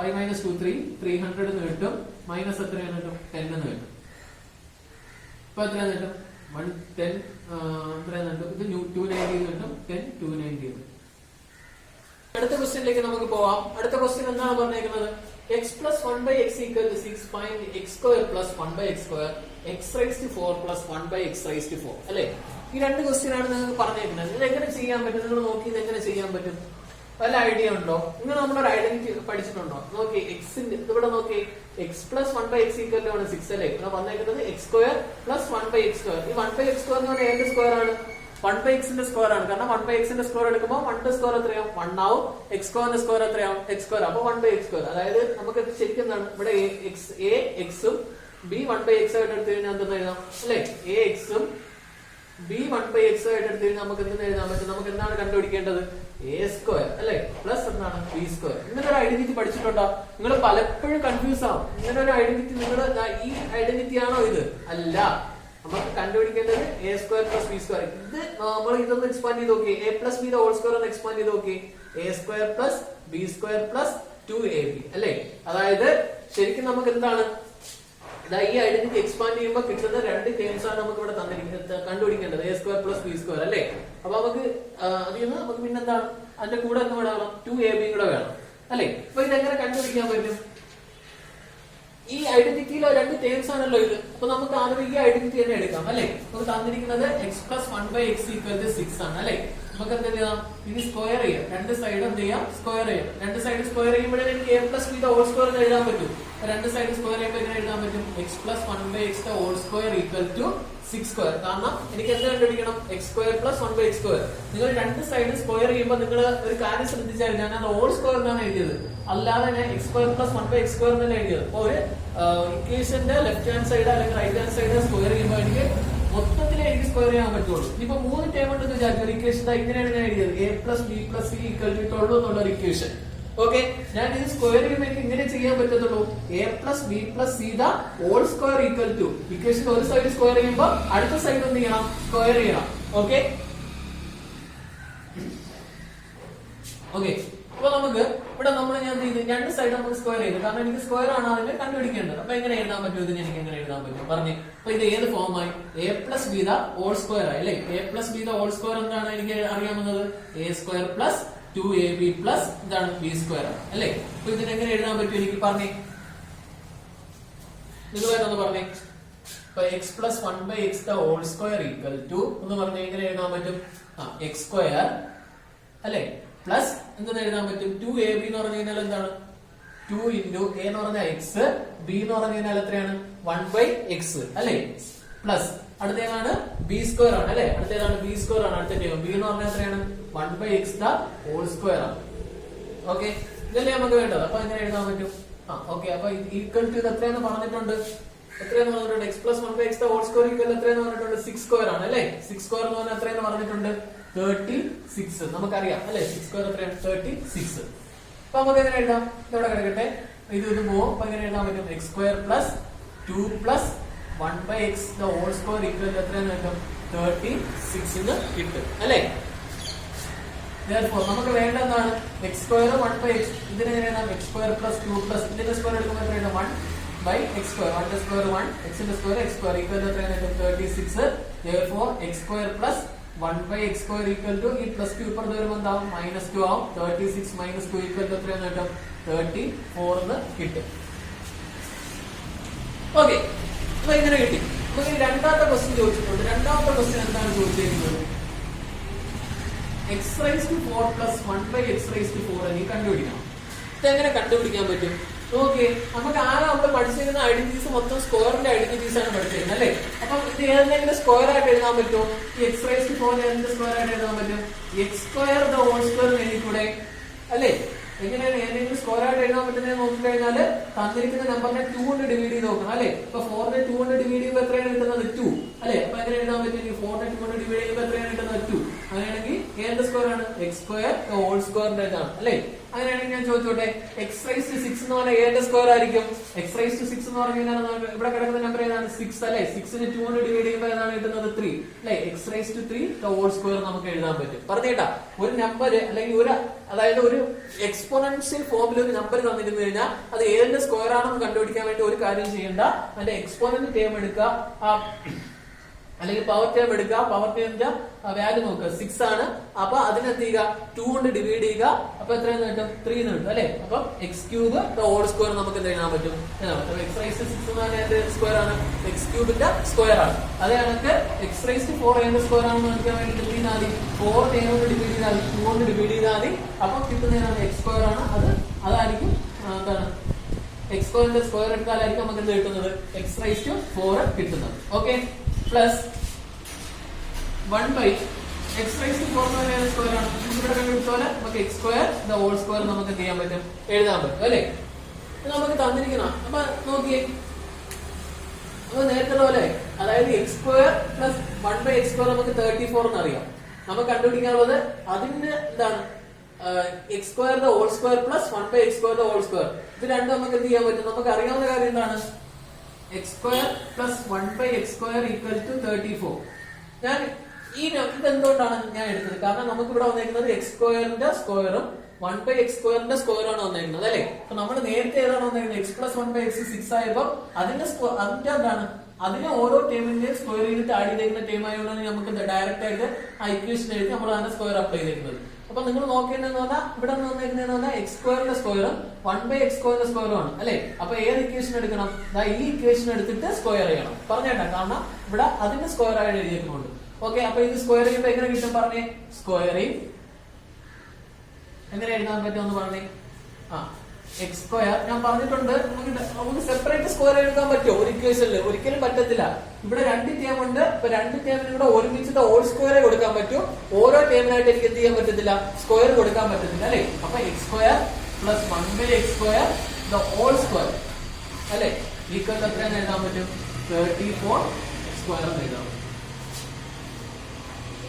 Speaker 1: 5 - 2 3 300 എന്ന് കിട്ടും. മൈനസ് എത്രയാണ് കിട്ടും? 10 എന്ന് കിട്ടും. ഇപ്പൊ എത്രയാണ് കിട്ടും? 110 എത്രയാണ് കിട്ടും? ഇത് 290 കിട്ടും. 10 290. അടുത്ത ക്വസ്റ്റ്യനിലേക്ക് നമുക്ക് പോവാം. അടുത്ത ക്വസ്റ്റ്യൻ എന്താണ് പറഞ്ഞേക്കുന്നത്? X plus 1/x equal to 6 find x square plus 1/x square x rise to 4 plus 1/x rise to 4 അല്ലെ. ഈ രണ്ട് ക്വസ്റ്റ്യൻ ആണ് നിങ്ങൾക്ക് പറഞ്ഞേക്കുന്നത്. ഇത് എങ്ങനെ ചെയ്യാൻ പറ്റും? നിങ്ങൾ നോക്കി ഇത് എങ്ങനെ ചെയ്യാൻ പറ്റും? വല്ല ഐഡിയ ഉണ്ടോ? ഇങ്ങനെ നമ്മളൊരു ഐഡന്റിറ്റി പഠിച്ചിട്ടുണ്ടോ? നോക്കി എക്സിന്റെ ഇവിടെ നോക്കി X plus 1/x equal to 6 അല്ലേ. ഇവിടെ വന്നേക്കുന്നത് X square plus 1/x square. ഈ 1/x സ്ക്വയർ എന്ന് പറഞ്ഞാൽ ഏത് സ്ക്വയർ ആണ്? 1/x ന്റെ സ്ക്വയർ ആണ്. കാരണം 1/x ന്റെ സ്ക്വയർ എടുക്കുമ്പോൾ 1 സ്ക്വയർ എത്രയാവും? 1 ആവും. എക്സ് സ്ക്വയറിന്റെ സ്ക്വയർ എത്രയാവും? X square. അപ്പൊ 1/x സ്ക്വയർ. അതായത് നമുക്ക് ശരിക്കും എന്താണ് ഇവിടെ എ എക്സും ബി 1/x ആയിട്ട് എടുത്തു കഴിഞ്ഞാൽ എന്തെന്ന് എഴുതാം അല്ലെ. എ എക്സും ബി 1/x ആയിട്ട് എടുത്തു കഴിഞ്ഞാൽ നമുക്ക് എന്തെന്ന് എഴുതാൻ പറ്റും? നമുക്ക് എന്താണ് കണ്ടുപിടിക്കേണ്ടത്? എ സ്ക്വയർ അല്ലെ പ്ലസ് എന്താണ്? B square. ഇങ്ങനെ ഒരു ഐഡന്റിറ്റി പഠിച്ചിട്ടുണ്ടോ? നിങ്ങൾ പലപ്പോഴും കൺഫ്യൂസ് ആവും. ഇങ്ങനെ ഒരു ഐഡന്റിറ്റി നിങ്ങൾ ഈ ഐഡന്റിറ്റി ആണോ ഇത്? അല്ല. നമുക്ക് കണ്ടുപിടിക്കേണ്ടത് A square plus B square. ഇത് നമ്മൾ ഇതൊന്ന് എക്സ്പാൻഡ് ചെയ്ത് നോക്കി. A plus B whole square ഒന്ന് എക്സ്പാൻഡ് ചെയ്ത് നോക്കി. A square plus B square plus 2ab അല്ലെ. അതായത് ശരിക്കും നമുക്ക് എന്താണ് ഈ ഐഡന്റിറ്റി എക്സ്പാൻഡ് ചെയ്യുമ്പോൾ കിട്ടുന്ന രണ്ട് ടേംസ് ആണ് നമുക്ക് ഇവിടെ തന്നിരിക്കുന്നത് കണ്ടുപിടിക്കേണ്ടത്. A square plus B square അല്ലെ. അപ്പൊ നമുക്ക് അതിൽ നിന്ന് നമുക്ക് പിന്നെന്താണ് അതിന്റെ കൂടെ എന്ത് വേണം? 2ab കൂടെ വേണം അല്ലെ. അപ്പൊ ഇതെങ്ങനെ കണ്ടുപിടിക്കാൻ പറ്റും? ഈ ഐഡന്റിറ്റിയിലെ രണ്ട് ടേംസ് ആണല്ലോ ഇത്. അപ്പൊ നമുക്ക് ആദ്യം ഈ ഐഡന്റിറ്റി തന്നെ എടുക്കാം അല്ലെ. നമുക്ക് തന്നിരിക്കുന്നത് X plus 1/x equal to 6 ആണ് അല്ലെ. നമുക്ക് എന്ത് ചെയ്യാം? ഇനി സ്ക്വയർ ചെയ്യാം. രണ്ട് സൈഡ് എന്ത് ചെയ്യാം? സ്ക്വയർ ചെയ്യാം. രണ്ട് സൈഡ് സ്ക്വയർ ചെയ്യുമ്പോഴേ എനിക്ക് A plus B whole square എന്ന് എഴുതാൻ പറ്റും. രണ്ട് സൈഡ് സ്ക്വയർ ചെയ്യുമ്പോൾ എങ്ങനെ എഴുതാൻ പറ്റും? X plus 1/x whole square equal to 6 square. കാരണം എനിക്ക് എന്ത് കണ്ടുപിടിക്കണം? X square plus 1/x square. നിങ്ങൾ രണ്ട് സൈഡ് സ്ക്വയർ ചെയ്യുമ്പോൾ നിങ്ങൾ ഒരു കാര്യം ശ്രദ്ധിച്ചാൽ ഞാൻ അത് ഹോൾ സ്ക്വയർ എന്നാണ് എഴുതിയത്, അല്ലാതെ ഞാൻ X square plus 1/x square എന്നല്ല എഴുതിയത്. അപ്പൊ ഒരു ഇക്വേഷന്റെ ലെഫ്റ്റ് ഹാൻഡ് സൈഡ് അല്ലെങ്കിൽ റൈറ്റ് ഹാൻഡ് സൈഡ് സ്ക്വയർ ചെയ്യുമ്പോൾ എനിക്ക് മൊത്തത്തിലേ എനിക്ക് സ്ക്വയർ ചെയ്യാൻ പറ്റുള്ളൂ. ഇപ്പൊ 3 ടേം ഉണ്ടെന്ന് വിചാരിച്ചു. ഒരു ഇക്വേഷൻ ഇങ്ങനെയാണ് ഞാൻ എഴുതിയത്. A plus B plus C equal to 12 എന്നുള്ള ഒരു ഇക്വേഷൻ. ഓക്കെ, ഞാൻ ഇത് സ്ക്വയർ ചെയ്യുമ്പോൾ എനിക്ക് ഇങ്ങനെ ചെയ്യാൻ പറ്റത്തുള്ളൂ. A plus B plus C the whole square equal to equation ഒരു സൈഡ് സ്ക്വയർ ചെയ്യുമ്പോൾ അടുത്ത സൈഡ് എന്ത് ചെയ്യണം? സ്ക്വയർ ചെയ്യണം. ഓക്കെ ഓക്കെ അപ്പൊ നമുക്ക് ഇവിടെ നമ്മൾ ഞാൻ രണ്ട് സൈഡ് നമുക്ക് സ്ക്വയർ ചെയ്തു. കാരണം എനിക്ക് സ്ക്വയർ ആണ് അതിനെ കണ്ടുപിടിക്കേണ്ടത്. അപ്പൊ എങ്ങനെ എഴുതാൻ പറ്റും? ഇതിന് എനിക്ക് എങ്ങനെ എഴുതാൻ പറ്റും പറഞ്ഞു. അപ്പൊ ഇത് ഏത് ഫോമായി? A plus B the whole square ആയി അല്ലെ. A plus B the whole square എന്താണ് എനിക്ക് അറിയാവുന്നത്? A square plus 2ab plus എന്താണ് ബി സ്ക്വയർ ആണ് അല്ലേ. അപ്പൊ ഇതിനെങ്ങനെ എഴുതാൻ പറ്റും എനിക്ക് പറഞ്ഞേ, നിങ്ങളൊന്ന് പറഞ്ഞേ. അപ്പൊ x plus 1/x the whole square equal to എന്ന് പറഞ്ഞ എങ്ങനെ എഴുതാൻ പറ്റും, എക്സ് സ്ക്വയർ അല്ലെ പ്ലസ് എന്തെന്ന് എഴുതാൻ പറ്റും 2ab എന്ന് പറഞ്ഞു കഴിഞ്ഞാൽ എന്താണ് 2 into a എന്ന് പറഞ്ഞാൽ എക്സ്, ബി എന്ന് പറഞ്ഞു കഴിഞ്ഞാൽ എത്രയാണ് 1/x അല്ലെ പ്ലസ് അടുത്തേതാണ് ബി സ്ക്വയർ ആണ് അല്ലെ, അടുത്തേതാണ് ബി സ്ക്വയർ ആണ്. അടുത്ത ടേം ബി എന്ന് പറഞ്ഞാൽ എത്രയാണ് 1/x ദ ഹോൾ സ്ക്വയർ ആണ്. ഓക്കെ, ഇതല്ലേ നമുക്ക് വേണ്ടത്. അപ്പൊ എങ്ങനെ എഴുതാൻ പറ്റും, ഓക്കെ. അപ്പൊ ഈക്വൽ ടു ഇത് എത്രയെന്ന് പറഞ്ഞിട്ടുണ്ട്, എത്രയെന്ന് പറഞ്ഞിട്ടുണ്ട് x plus 1/x the whole square equal എത്രയെന്ന് പറഞ്ഞിട്ടുണ്ട് 6 സ്ക്വയർ ആണ് അല്ലെ. 6 സ്ക്വയർ എന്ന് പറഞ്ഞാൽ എത്രയെന്ന് പറഞ്ഞിട്ടുണ്ട് 36 നമുക്കറിയാം അല്ലെ. 6 സ്ക്വയർ എത്രയാണ് 36. അപ്പൊ നമുക്ക് എങ്ങനെ എഴുതാം, ഇവിടെ കിടക്കട്ടെ, ഇത് പോകും. അപ്പൊ എങ്ങനെ എഴുതാൻ പറ്റും X square plus 2 plus 1/x the whole square equal എത്രയെന്ന് കിട്ടും 36 എന്ന് കിട്ടും അല്ലെ. നമുക്ക് വേണ്ട എന്താണ് എക്സ് സ്ക്വയർ 1/x, ഇതിനെങ്ങനെ എഴുതാം എക്സ് സ്ക്വയർ പ്ലസ് 2 പ്ലസ് ഇതിന്റെ സ്ക്വയർ എടുക്കുമ്പോൾ എത്രയാണ് 1/x സ്ക്വയർ, 1 സ്ക്വയർ 1, x ന്റെ സ്ക്വയർ x സ്ക്വയർ ഈക്വൽ എത്രയാണ് 36. therefore x square plus 1/x square equal to ഈ പ്ലസ് 2 ഇപ്പുറത്ത് വരുമ്പോൾ എന്താവും -2 ആവും. 36 - 2 ഈക്വൽ ടു എത്രയാണ് കിട്ടും 34 എന്ന് കിട്ടും. ഓക്കെ, അപ്പൊ ഇങ്ങനെ കിട്ടി. അപ്പൊ ഈ രണ്ടാമത്തെ ക്വസ്റ്റ്യൻ ചോദിച്ചിട്ടുണ്ട്. രണ്ടാമത്തെ ക്വസ്റ്റ്യൻ എന്താണ് ചോദിച്ചിരിക്കുന്നത്, x raised to 4 plus 1/x raised to 4 എന്ന് കണ്ടുപിടിക്കണം. ഇതെങ്ങനെ കണ്ടുപിടിക്കാൻ പറ്റും നോക്കിയേ. നമുക്ക് നമ്മൾ പഠിച്ചിരുന്ന ഐഡന്റിറ്റീസ് മൊത്തം സ്ക്വയറിന്റെ ഐഡന്റിറ്റീസ് ആണ് പഠിച്ചിരുന്നത് അല്ലെ. അപ്പൊ ഇത് ഏതെങ്കിലും സ്ക്വയർ ആയിട്ട് എഴുതാൻ പറ്റുമോ, ഈ എക്സ് റൈസ് ടു 4 ഏതെങ്കിലും സ്ക്വയർ ആയിട്ട് എഴുതാൻ പറ്റും, X square the whole square എഴുതിക്കൂടെ അല്ലെ. എങ്ങനെയാണ് ഏതെങ്കിലും സ്ക്വയർ ആയിട്ട് എഴുതാൻ പറ്റുന്നത് നോക്കിക്കഴിഞ്ഞാല് തന്നിരിക്കുന്ന നമ്പറിനെ 2 കൊണ്ട് ഡിവൈഡ് ചെയ്ത് നോക്കണം അല്ലെ. ഇപ്പൊ 4നെ 2 കൊണ്ട് ഡിവൈഡ് ചെയ്യുമ്പോൾ എത്രയാണ് കിട്ടുന്നത് 2 അല്ലെ. അപ്പൊ എങ്ങനെ എഴുതാൻ പറ്റും, 4നെ 2 കൊണ്ട് ഡിവൈഡ് ചെയ്യുമ്പോൾ എത്രയാണ് കിട്ടുന്നത് 2. അങ്ങനെയാണെങ്കിൽ ഏത് സ്ക്വയർ ആണ് എക്സ് സ്ക്വയർ ഹോൾ സ്ക്വയറിന്റെ ഇതാണ് അല്ലെ. അങ്ങനെയാണെങ്കിൽ ഞാൻ ചോദിച്ചോട്ടെ എക്സ് റൈസ് ടു 6 എന്ന് പറഞ്ഞാൽ ഏത് സ്ക്വയർ ആയിരിക്കും, എക്സ് റൈസ് ടു 6 എന്ന് പറഞ്ഞു കഴിഞ്ഞാൽ ഇവിടെ കിടക്കുന്ന നമ്പർ ഏതാണ് 6 അല്ലെ. 6നെ 2 കൊണ്ട് ഡിവൈഡ് ചെയ്യുമ്പോൾ ഏതാണ് കിട്ടുന്നത് 3 അല്ലെ. X rise to 3 whole square നമുക്ക് എഴുതാൻ പറ്റും. പറഞ്ഞേട്ടാ ഒരു നമ്പർ അല്ലെങ്കിൽ അതായത് ഒരു എക്സ്പോണൻഷ്യൽ ഫോമിൽ ഒരു നമ്പർ തന്നിരുന്നു കഴിഞ്ഞാൽ അത് ഏതിന്റെ സ്ക്വയർ ആണെന്ന് കണ്ടുപിടിക്കാൻ വേണ്ടി ഒരു കാര്യം ചെയ്യേണ്ട, അതിന്റെ എക്സ്പോണന്റ് ടേം എടുക്കുക അല്ലെങ്കിൽ പവർ ടേം എടുക്കുക. പവർ ടേമിന്റെ വാല്യൂ നോക്കുക 6 ആണ്. അപ്പൊ അതിനെന്ത് ചെയ്യുക 2 കൊണ്ട് ഡിവൈഡ് ചെയ്യുക. അപ്പൊ എത്രയെന്ന് കിട്ടും 3 എന്ന് കിട്ടും അല്ലെ. അപ്പൊ എക്സ് ക്യൂബ് ഹോൾ സ്ക്വയർ നമുക്ക് എന്ത് ചെയ്യാൻ പറ്റും, എക്സ് റൈസ് ടു 6 എന്ന് പറഞ്ഞാൽ സ്ക്വയർ ആണ് എക്സ് ക്യൂബിന്റെ സ്ക്വയർ ആണ്. അതേ കണക്ക് എക്സ് റൈസ് ടു 4 ഏത് സ്ക്വയർ ആണെന്ന് കാണിക്കാൻ വേണ്ടിട്ട് 3 മതി. 4 ടേം കൊണ്ട് ഡിവൈഡ് ചെയ്താൽ 2 കൊണ്ട് ഡിവൈഡ് ചെയ്താൽ മതി. അപ്പൊ കിട്ടുന്നതാണ് എക്സ് സ്ക്വയർ ആണ്. അതായിരിക്കും എന്താണ് എക്സ് സ്ക്വയറിന്റെ സ്ക്വയർ എടുത്താലായിരിക്കും നമുക്ക് എന്ത് കിട്ടുന്നത് എക്സ് റൈസ് ടു 4 കിട്ടുന്നത്. Okay, plus 1/x raised to 4 എന്ന് സ്ക്വയർ ആണ്. ഇവിടെ കണ്ടുപിടിച്ചോലെ നമുക്ക് x square the whole square നമുക്ക് എന്ത് ചെയ്യാൻ പറ്റും എഴുതാൻ പറ്റും അല്ലെ. ഇത് നമുക്ക് തന്നിരിക്കുന്ന അപ്പൊ നോക്കിയേ, അപ്പൊ നേരത്തെ പോലെ അതായത് X square plus 1/x square നമുക്ക് 34 എന്ന് അറിയാം. നമുക്ക് കണ്ടുപിടിക്കാനുള്ളത് അതിന് എന്താണ് X square the whole square plus 1/x square the whole square. ഇത് രണ്ടും നമുക്ക് എന്ത് ചെയ്യാൻ പറ്റും, നമുക്ക് അറിയാവുന്ന കാര്യം എന്താണ് X square plus 1/x square equal to 34. ഞാൻ ഇതെന്തുകൊണ്ടാണ് ഞാൻ എടുത്തത്, കാരണം നമുക്ക് ഇവിടെ വന്നേക്കുന്നത് എക്സ് സ്ക്വയറിന്റെ സ്ക്വയറും 1/x സ്ക്വയറിന്റെ സ്ക്വയർ ആണ് വന്നേക്കുന്നത് അല്ലെ. അപ്പൊ നമ്മൾ നേരത്തെ ഏതാണ് വന്നേക്കുന്നത് എക്സ് പ്ലസ് 1/x 6 ആയപ്പോ അതിന്റെ എന്താണ് അതിനെ ഓരോ ടേമിന്റെയും സ്ക്വയർ ചെയ്തിട്ട് ആഡ് ചെയ്തേക്കുന്ന ടേം ആയതുകൊണ്ടാണ് നമുക്ക് ഡയറക്റ്റ് ആയിട്ട് ആ ഇക്വേഷൻ എഴുതി നമ്മൾ അതിന്റെ സ്ക്വയർ അപ്ലൈ ചെയ്തേക്കുന്നത്. അപ്പൊ നിങ്ങൾ നോക്കേണ്ടതെന്ന് പറഞ്ഞാൽ ഇവിടെ വന്നേക്കുന്നതെന്ന് പറഞ്ഞാൽ എക്സ് സ്ക്വയറിന്റെ സ്ക്വയറും 1/x സ്ക്വയറിന്റെ സ്ക്വയറും ആണ് അല്ലെ. അപ്പൊ ഏത് ഇക്വേഷൻ എടുക്കണം, ഈ ഇക്വേഷൻ എടുത്തിട്ട് സ്ക്വയർ ചെയ്യണം പറഞ്ഞേട്ടാ, കാരണം ഇവിടെ അതിന്റെ സ്ക്വയർ ആയിട്ട് എഴുതിയേക്കുന്നുണ്ട്. ഓക്കെ, അപ്പൊ ഇത് സ്ക്വയർ ചെയ്യുമ്പോ എങ്ങനെ കിട്ടും പറഞ്ഞേ, സ്ക്വയറിങ് എങ്ങനെ എഴുതാൻ പറ്റുമെന്ന് പറഞ്ഞേ. എക്സ് സ്ക്വയർ ഞാൻ പറഞ്ഞിട്ടുണ്ട്, നമുക്ക് സെപ്പറേറ്റ് സ്ക്വയർ എടുക്കാൻ പറ്റുമോ ഒരു ഇക്വേഷനിൽ, ഒരിക്കലും പറ്റത്തില്ല. ഇവിടെ 2 ടേം ഉണ്ട്. ഇപ്പൊ 2 ടേമിന് ഇവിടെ ഒരുമിച്ചിട്ട് ഹോൾ സ്ക്വയറെ കൊടുക്കാൻ പറ്റും. ഓരോ ടേമിനായിട്ട് എനിക്ക് എന്ത് ചെയ്യാൻ പറ്റത്തില്ല, സ്ക്വയർ കൊടുക്കാൻ പറ്റത്തില്ല അല്ലെ. അപ്പൊ x square plus 1/x square the whole square അല്ലെ ഈക്വൽ എത്രയെന്ന് എഴുതാൻ പറ്റും 34 സ്ക്വയർ എന്ന് എഴുതാൻ പറ്റും.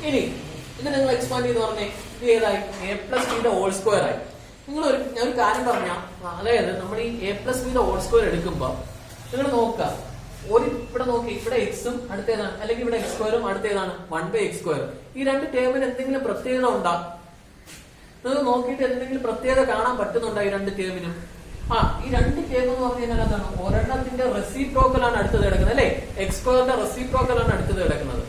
Speaker 1: ഇനി ഇത് നിങ്ങൾ എക്സ്പാൻഡ് ചെയ്ത് പറഞ്ഞേ, ഇത് ഏതായി a പ്ലസ് ബിയുടെ ഹോൾ സ്ക്വയർ ആയി. ഞാൻ ഒരു കാര്യം പറഞ്ഞാൽ, അതായത് നമ്മൾ ഈ a പ്ലസ് ബിയുടെ ഹോൾ സ്ക്വയർ എടുക്കുമ്പോ നിങ്ങൾ നോക്കുക, ഇവിടെ നോക്കി ഇവിടെ എക്സും അടുത്തേതാണ്, അല്ലെങ്കിൽ ഇവിടെ എക്സ് സ്ക്വയറും അടുത്തേതാണ് 1/x സ്ക്വയർ. ഈ 2 ടേമിന് എന്തെങ്കിലും പ്രത്യേകത ഉണ്ടാ, നിങ്ങൾ നോക്കിയിട്ട് എന്തെങ്കിലും പ്രത്യേകത കാണാൻ പറ്റുന്നുണ്ടോ ഈ 2 ടേമിനും? ഈ 2 ടേം എന്ന് പറഞ്ഞു കഴിഞ്ഞാൽ എന്താണ്, ഒരെണ്ണത്തിന്റെ റെസിപ്രോക്കൽ ആണ് അടുത്തത് കിടക്കുന്നത് അല്ലെ. എക്സ് സ്ക്വയറിന്റെ റെസിപ്രോക്കൽ ആണ് അടുത്തത് കിടക്കുന്നത്.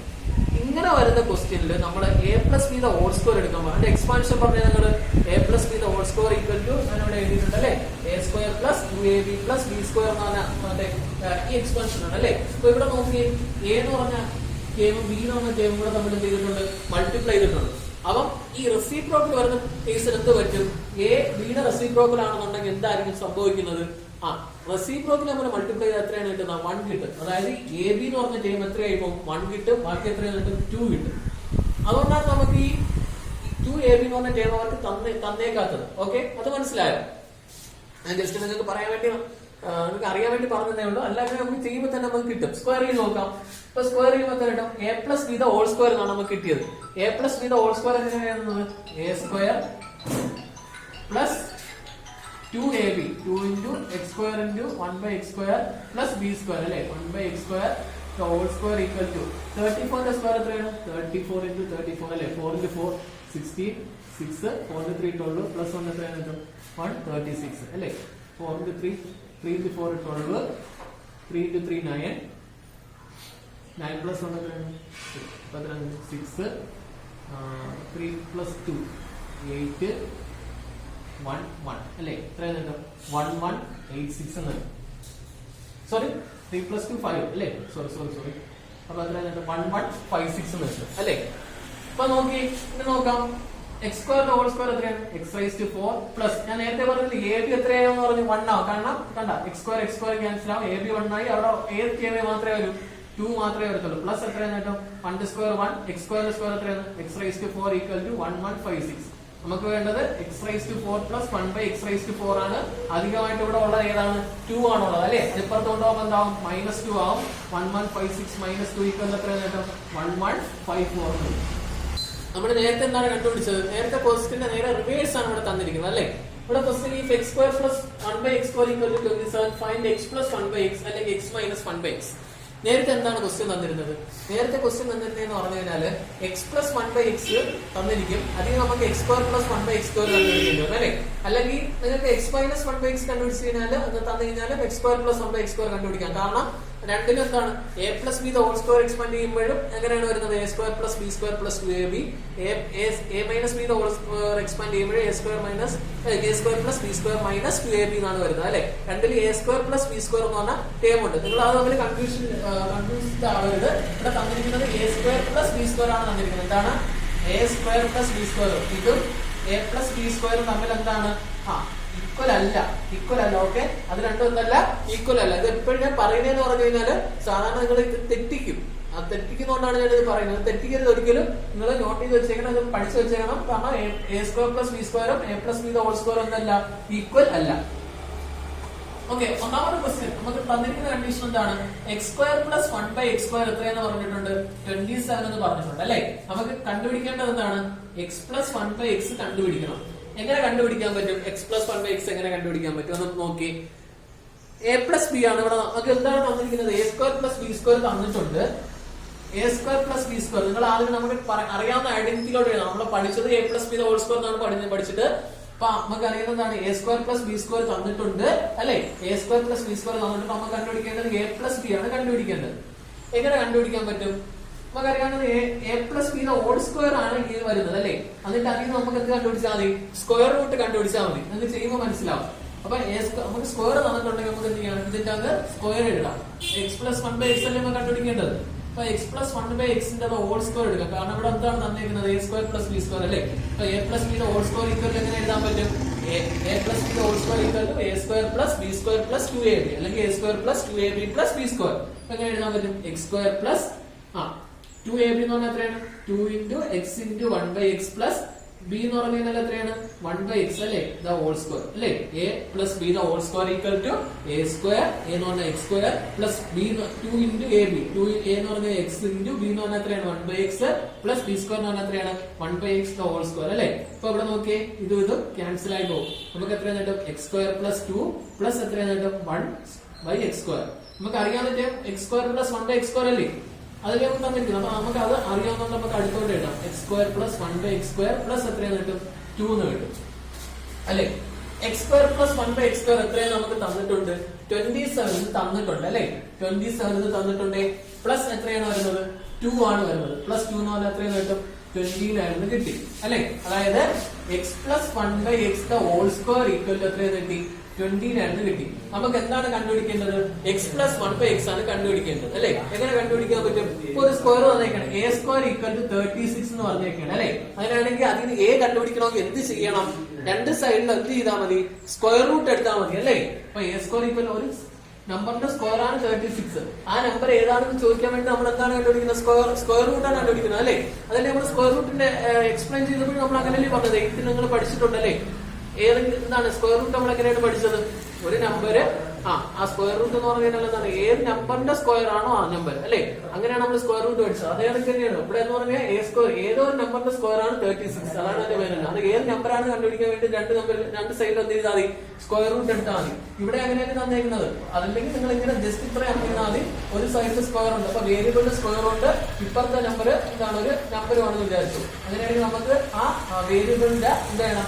Speaker 1: ഇങ്ങനെ വരുന്ന ക്വസ്റ്റ്യനിൽ നമ്മൾ A plus B the whole square എടുക്കുമ്പോൾ അതിന്റെ എക്സ്പാൻഷൻ പറഞ്ഞാൽ നിങ്ങൾ A plus B the whole square equal to ഞാനിവിടെ എഴുതിയിട്ടുണ്ട് അല്ലേ, A square plus 2ab plus B square എന്നാണ് മറ്റേ ഈ എക്സ്പാൻഷൻ ആണ് അല്ലേ. അപ്പൊ ഇവിടെ നോക്കി എ എന്ന് പറഞ്ഞ ടേമും ബി എന്ന് പറഞ്ഞ ടേമും കൂടെ നമ്മൾ എന്ത് ചെയ്തിട്ടുണ്ട്, മൾട്ടിപ്ലൈ ചെയ്തിട്ടുണ്ട്. അപ്പം ഈ റെസിപ്രോക്കൽ വരുന്ന കേസിൽ എന്ത് പറ്റും, എ ബിയുടെ റെസിപ്രോക്കൽ ആണെന്നുണ്ടെങ്കിൽ എന്തായിരിക്കും സംഭവിക്കുന്നത്, റെസിപ്രോക്കൽ നമ്മൾ മൾട്ടിപ്ലൈ ചെയ്ത് എത്രയാണ് കിട്ടുന്നത്, 1 കിട്ടും. അതായത് എ ബി എന്ന് പറഞ്ഞ ടൈം എത്രയായിപ്പോ 1 കിട്ടും, ബാക്കി എത്രയാണ് കിട്ടും, 2 കിട്ടും. അതുകൊണ്ടാണ് നമുക്ക് ഈ 2ab എന്ന് പറഞ്ഞ ടൈം അവർക്ക് തന്നേക്കാത്തത്. ഓക്കെ, അത് മനസ്സിലായോ? ഞാൻ ജസ്റ്റ് നിങ്ങൾക്ക് പറയാൻ വേണ്ടി നിങ്ങൾക്ക് അറിയാൻ വേണ്ടി പറഞ്ഞതേ ഉള്ളൂ. അല്ലാതെ നമുക്ക് ചെയ്യുമ്പോൾ തന്നെ നമുക്ക് കിട്ടും. സ്ക്വയർ ചെയ്ത് നോക്കാം. ഇപ്പൊ സ്ക്വയർ ചെയ്യുമ്പോൾ തന്നെ കിട്ടും A plus B the whole square എന്നാണ് നമുക്ക് കിട്ടിയത്. A plus B the whole square എങ്ങനെയാണ്, A square plus 2ab 2 into x square into 1 by x square plus b square അല്ലേ, 1 by x square the whole square equal to 34 ന്റെ square എത്രയാണ്, 34 into 34 അല്ലേ, 4 into 4 16 6 4 into 3 12 plus 1 എത്രയാണ്, 136 അല്ലേ, 4 into 3 3 into 4 12 3 into 3 9 9 plus 1 എത്രയാണ് 6 3 plus 2 8 1 1 അല്ലേ, എത്രയാണ് 1186 എന്ന്. സോറി 3 plus 2 5 അല്ലേ, സോറി അപ്പൊ എത്രയാണ് 1156 എന്ന് വെച്ചു അല്ലേ. അപ്പൊ നോക്കി ഇങ്ങനെ നോക്കാം, എക്സ് സ്ക്വയർ ഹോൾ സ്ക്വയർ എത്രയാണ്, എക്സ് റൈസ് ടു 4 പ്ലസ് ഞാൻ നേരത്തെ പറഞ്ഞില്ല എ ബി എത്രയാണെന്ന് പറഞ്ഞു 1 ആവും. കാരണം കണ്ട എക്സ് സ്ക്വയർ ക്യാൻസൽ ആവും, എ ബി 1 ആയി. അവിടെ ഏത് ടേമേ മാത്രമേ വരൂ, 2 മാത്രമേ വരത്തുള്ളൂ. പ്ലസ് എത്രയാണ് കേട്ടോ, 1 സ്ക്വയർ 1 എക്സ് സ്ക്വയർ എത്രയാണ്, x rise to 4 equal to 1156. നമുക്ക് വേണ്ടത് x rise to 4 plus 1 by x rise to 4 ആണ്. അധികമായിട്ട് ഇവിടെ ഉള്ളത് ഏതാണ്, 2 ആണുള്ളത് അല്ലെ. ഇപ്പുറത്ത് കൊണ്ടുപോകുമ്പോൾ എന്താവും, -2 ആവും. 1156 -2 ഈക്വൽ എത്രയാണ് കേട്ടോ, 1154. നമ്മൾ നേരത്തെ എന്താണ് കണ്ടുപിടിച്ചത്, നേരത്തെ ക്വസ്റ്റിന്റെ നേരെ റിവേഴ്സ് ആണ് ഇവിടെ തന്നിരിക്കുന്നത് അല്ലെ. ഇവിടെ ക്വസ്റ്റ്യൻ ഈ x square plus 1 by X square equal to 27 find x plus 1 by x അല്ലെങ്കിൽ എക്സ് മൈനസ് 1 ബൈ എക്സ്. നേരത്തെ എന്താണ് ക്വസ്റ്റ്യൻ തന്നിരുന്നത്, നേരത്തെ ക്വസ്റ്റ്യൻ തന്നിരുന്നതെന്ന് പറഞ്ഞു കഴിഞ്ഞാല് എക്സ് പ്ലസ് 1 ബൈ എക്സ് തന്നിരിക്കും, അതിന് നമുക്ക് X square plus 1 by X square കണ്ടുപിടിക്കേണ്ടി വരും അല്ലെ. അല്ലെങ്കിൽ നിങ്ങൾക്ക് എക്സ് മൈനസ് 1 ബൈ എക്സ് കണ്ടുപിടിച്ച് കഴിഞ്ഞാൽ അത് തന്നു കഴിഞ്ഞാൽ X square plus 1 by X square കണ്ടുപിടിക്കാം. കാരണം രണ്ടിലും എന്താണ്, A plus B the whole square expand ചെയ്യുമ്പോഴും എങ്ങനെയാണ് വരുന്നത്, A square plus B square plus 2ab. A minus B the whole square expand ചെയ്യുമ്പോഴും A square plus B square minus 2ab എന്നാണ് വരുന്നത് അല്ലെ. രണ്ടിൽ A square plus B square എന്ന് പറഞ്ഞ ടേം ഉണ്ട്. നിങ്ങൾ അത് തമ്മിൽ കൺഫ്യൂസ്ഡ് ആവരുത്. ഇവിടെ തന്നിരിക്കുന്നത് A square plus B square ആണ് തന്നിരിക്കുന്നത്. എന്താണ്, A square plus B square. ഇതും എ പ്ലസ് ബി സ്ക്വയറും തമ്മിൽ എന്താണ്, ഈക്വൽ അല്ല. ഓക്കെ, അത് രണ്ടും ഒന്നല്ല, ഈക്വൽ അല്ല. ഇത് എപ്പോഴും ഞാൻ പറയുന്നതെന്ന് പറഞ്ഞു കഴിഞ്ഞാല് സാധാരണ നിങ്ങൾ ഇത് തെറ്റിക്കും. അത് തെറ്റിക്കുന്നതുകൊണ്ടാണ് ഞാൻ ഇത് പറയുന്നത്. തെറ്റിക്കരുത് ഒരിക്കലും. നിങ്ങൾ നോട്ട് ചെയ്ത് വെച്ചേക്കണം, ഇത് പഠിച്ചു വെച്ചേക്കണം. കാരണം എ സ്ക്വയർ പ്ലസ് ബി സ്ക്വയറും A plus B whole square ഒന്നല്ല, ഈക്വൽ അല്ല. ഓക്കെ, ഒന്നാമത്തെ ക്വസ്റ്റ്യൻ നമുക്ക് തന്നിരിക്കുന്ന കണ്ടീഷൻ എന്താണ്, X square plus 1 by X square എത്രയെന്ന് പറഞ്ഞിട്ടുണ്ട്, 27 എന്ന് പറഞ്ഞിട്ടുണ്ട് അല്ലെ. നമുക്ക് കണ്ടുപിടിക്കേണ്ടത് എന്താണ്, എക്സ് പ്ലസ് 1 ബൈ എക്സ് കണ്ടുപിടിക്കണം. എങ്ങനെ കണ്ടുപിടിക്കാൻ പറ്റും, എക്സ് പ്ലസ് 1 ബൈ എക്സ് എങ്ങനെ കണ്ടുപിടിക്കാൻ പറ്റും എന്ന് നോക്കി. എ പ്ലസ് ബി ആണ് ഇവിടെ നമുക്ക് എന്താണ് തന്നിരിക്കുന്നത്, A square plus B square തന്നിട്ടുണ്ട്. A square plus B square നിങ്ങൾ ആദ്യം നമുക്ക് അറിയാവുന്ന ഐഡന്റിറ്റിയിലോട്ട് എഴുതാം. നമ്മൾ പഠിച്ചത് A plus B whole square എന്നാണ് പഠിച്ചിട്ട്. അപ്പൊ നമുക്ക് അറിയുന്നതാണ് A square plus B square തന്നിട്ടുണ്ട് അല്ലെ. A square plus B square തന്നിട്ടുണ്ട്. നമുക്ക് കണ്ടുപിടിക്കേണ്ടത് എ പ്ലസ് ബി ആണ് കണ്ടുപിടിക്കേണ്ടത്. എങ്ങനെ കണ്ടുപിടിക്കാൻ പറ്റും, നമുക്കറിയാവുന്നത് A plus B whole square ആണ് ഈ വരുന്നത് അല്ലെ. എന്നിട്ട് അതിന് നമുക്ക് എന്ത് കണ്ടുപിടിച്ചാൽ മതി, സ്ക്വയർ റൂട്ട് കണ്ടുപിടിച്ചാൽ മതി. എന്ന് ചെയ്യുമ്പോൾ മനസ്സിലാവും. അപ്പൊ നമുക്ക് സ്ക്വയർ തന്നിട്ടുണ്ടെങ്കിൽ നമുക്ക് എന്ത് ചെയ്യണം, ഇതിന്റെ അത് സ്ക്വയർ എഴുതാം. എക്സ് പ്ലസ് 1 ബൈ എക്സ് അല്ലേ നമുക്ക് കണ്ടുപിടിക്കേണ്ടത്. അപ്പൊ എക്സ് പ്ലസ് 1 ബൈ എക്സിന്റെ ഹോൾ സ്ക്വയർ എടുക്കാം. കാരണം ഇവിടെ എന്താണ് തന്നിരിക്കുന്നത്, A square plus B square അല്ലേ. അപ്പൊ A plus B whole square equal എങ്ങനെ എഴുതാൻ പറ്റും, A plus B whole square equal to A square plus B square plus 2ab അല്ലെങ്കിൽ A square plus 2ab plus B square. എങ്ങനെ എഴുതാൻ പറ്റും, X square plus 2ab എന്ന് പറഞ്ഞാൽ എത്രയാണ്, 2 into x into 1 by x plus b എന്ന് പറഞ്ഞു കഴിഞ്ഞാൽ എത്രയാണ്, 1 by x അല്ലേ, ദ ഹോൾ സ്ക്വയർ അല്ലേ. a plus b the whole square equal to a square, a എന്ന് പറഞ്ഞാൽ x square plus b 2 into ab, 2a എന്ന് പറഞ്ഞാൽ x into b എന്ന് പറഞ്ഞാൽ എത്രയാണ് 1 by x plus b square എന്ന് പറഞ്ഞാൽ എത്രയാണ് 1 by x the whole square അല്ലേ. അപ്പൊ ഇവിടെ നോക്കിയേ, ഇതും ക്യാൻസൽ ആയി പോകും. നമുക്ക് എത്രയാണ് കിട്ടും, x square plus 2 plus എത്രയാണ് കിട്ടും 1 by x square. നമുക്ക് അറിയാൻ പറ്റും x square plus 1 by x square അല്ലേ. അതിലേക്ക് തന്നിരിക്കുന്നത്. അപ്പൊ നമുക്ക് അത് അറിയാവുന്ന നമുക്ക് അടുത്തോട്ട് ഇടാം. X square plus 1 by X square plus എത്രയാണ് കിട്ടും, 2 എന്ന് കിട്ടും അല്ലെ. X square plus 1 by X square എത്രയാണ് നമുക്ക് തന്നിട്ടുണ്ട്, 27 തന്നിട്ടുണ്ട് അല്ലെ. 27 തന്നിട്ടുണ്ട്. പ്ലസ് എത്രയാണ് വരുന്നത്, 2 ആണ് വരുന്നത്. പ്ലസ് 2 എന്ന് പറഞ്ഞാൽ എത്രയും കിട്ടും? 29 കിട്ടി അല്ലെ. അതായത് x plus 1/x the whole square equal to എത്രയെന്ന് കിട്ടി? 29 കിട്ടി. നമുക്ക് എന്താണ് കണ്ടുപിടിക്കേണ്ടത്? എക്സ് പ്ലസ് 1/x ആണ് കണ്ടുപിടിക്കേണ്ടത് അല്ലെ. എങ്ങനെ കണ്ടുപിടിക്കാൻ പറ്റും? ഇപ്പൊ ഒരു സ്ക്വയർ വന്നേക്കാണ്, എ സ്ക്വയർ ഈക്വൽ ടു 36 എന്ന് പറഞ്ഞേക്കാണ് അല്ലെ. അങ്ങനെയാണെങ്കിൽ അതിന് എ കണ്ടുപിടിക്കണമെങ്കിൽ എന്ത് ചെയ്യണം? രണ്ട് സൈഡിൽ എന്ത് ചെയ്താൽ മതി? സ്ക്വയർ റൂട്ട് എടുത്താൽ മതി അല്ലെ. അപ്പൊ എ സ്ക്വയർ ഈക്വൽ ഒരു നമ്പറിന്റെ സ്ക്വയർ ആണ് 36. ആ നമ്പർ ഏതാണെന്ന് ചോദിക്കാൻ വേണ്ടി നമ്മൾ എന്താണ് കണ്ടുപിടിക്കുന്നത്? സ്ക്വയർ റൂട്ട് ആണ് കണ്ടുപിടിക്കുന്നത് അല്ലെ. അതല്ലേ നമ്മൾ സ്ക്വയർ റൂട്ടിന്റെ എക്സ്പ്ലെയിൻ ചെയ്തപ്പോൾ നമ്മൾ അങ്ങനെയല്ലേ പറഞ്ഞത്? ഇത് നിങ്ങൾ പഠിച്ചിട്ടുണ്ടല്ലേ? ഏതെങ്കിലും എന്താണ് സ്ക്വയർ റൂട്ട് നമ്മൾ എങ്ങനെയാണ് പഠിച്ചത്? ഒരു നമ്പർ ആ സ്ക്വയർ റൂട്ട് എന്ന് പറഞ്ഞാൽ എന്താണ്? ഏത് നമ്പറിന്റെ സ്ക്വയർ ആണോ ആ നമ്പർ അല്ലെ. അങ്ങനെയാണ് നമ്മൾ സ്ക്വയർ റൂട്ട് പഠിച്ചത്. അതേ തന്നെയാണ് ഇവിടെ എന്ന് പറഞ്ഞാൽ എ സ്ക്വയർ ഏതോ ഒരു നമ്പറിന്റെ സ്ക്വയർ ആണ് 36. അതാണ് എന്റെ പേര്. അത് ഏത് നമ്പറാണ് കണ്ടുപിടിക്കാൻ വേണ്ടി രണ്ട് സൈഡിൽ എന്ത് ചെയ്താൽ മതി? സ്ക്വയർ റൂട്ട് എടുത്താൽ മതി. ഇവിടെ അങ്ങനെയാണ് തന്നേക്കുന്നത്. അതല്ലെങ്കിൽ നിങ്ങൾ ഇങ്ങനെ ജസ്റ്റ് ഇത്ര അറിഞ്ഞാൽ മതി. ഒരു സൈഡിൽ സ്ക്വയർ ഉണ്ട്, അപ്പൊ വേരിയബിളിന്റെ സ്ക്വയർ ഉണ്ട്, ഇപ്പുറത്തെ നമ്പർ എന്താണ്? ഒരു നമ്പറുമാണെന്ന് വിചാരിച്ചു. അങ്ങനെയാണെങ്കിൽ നമുക്ക് ആ വേരിയബിളിന്റെ എന്താണ്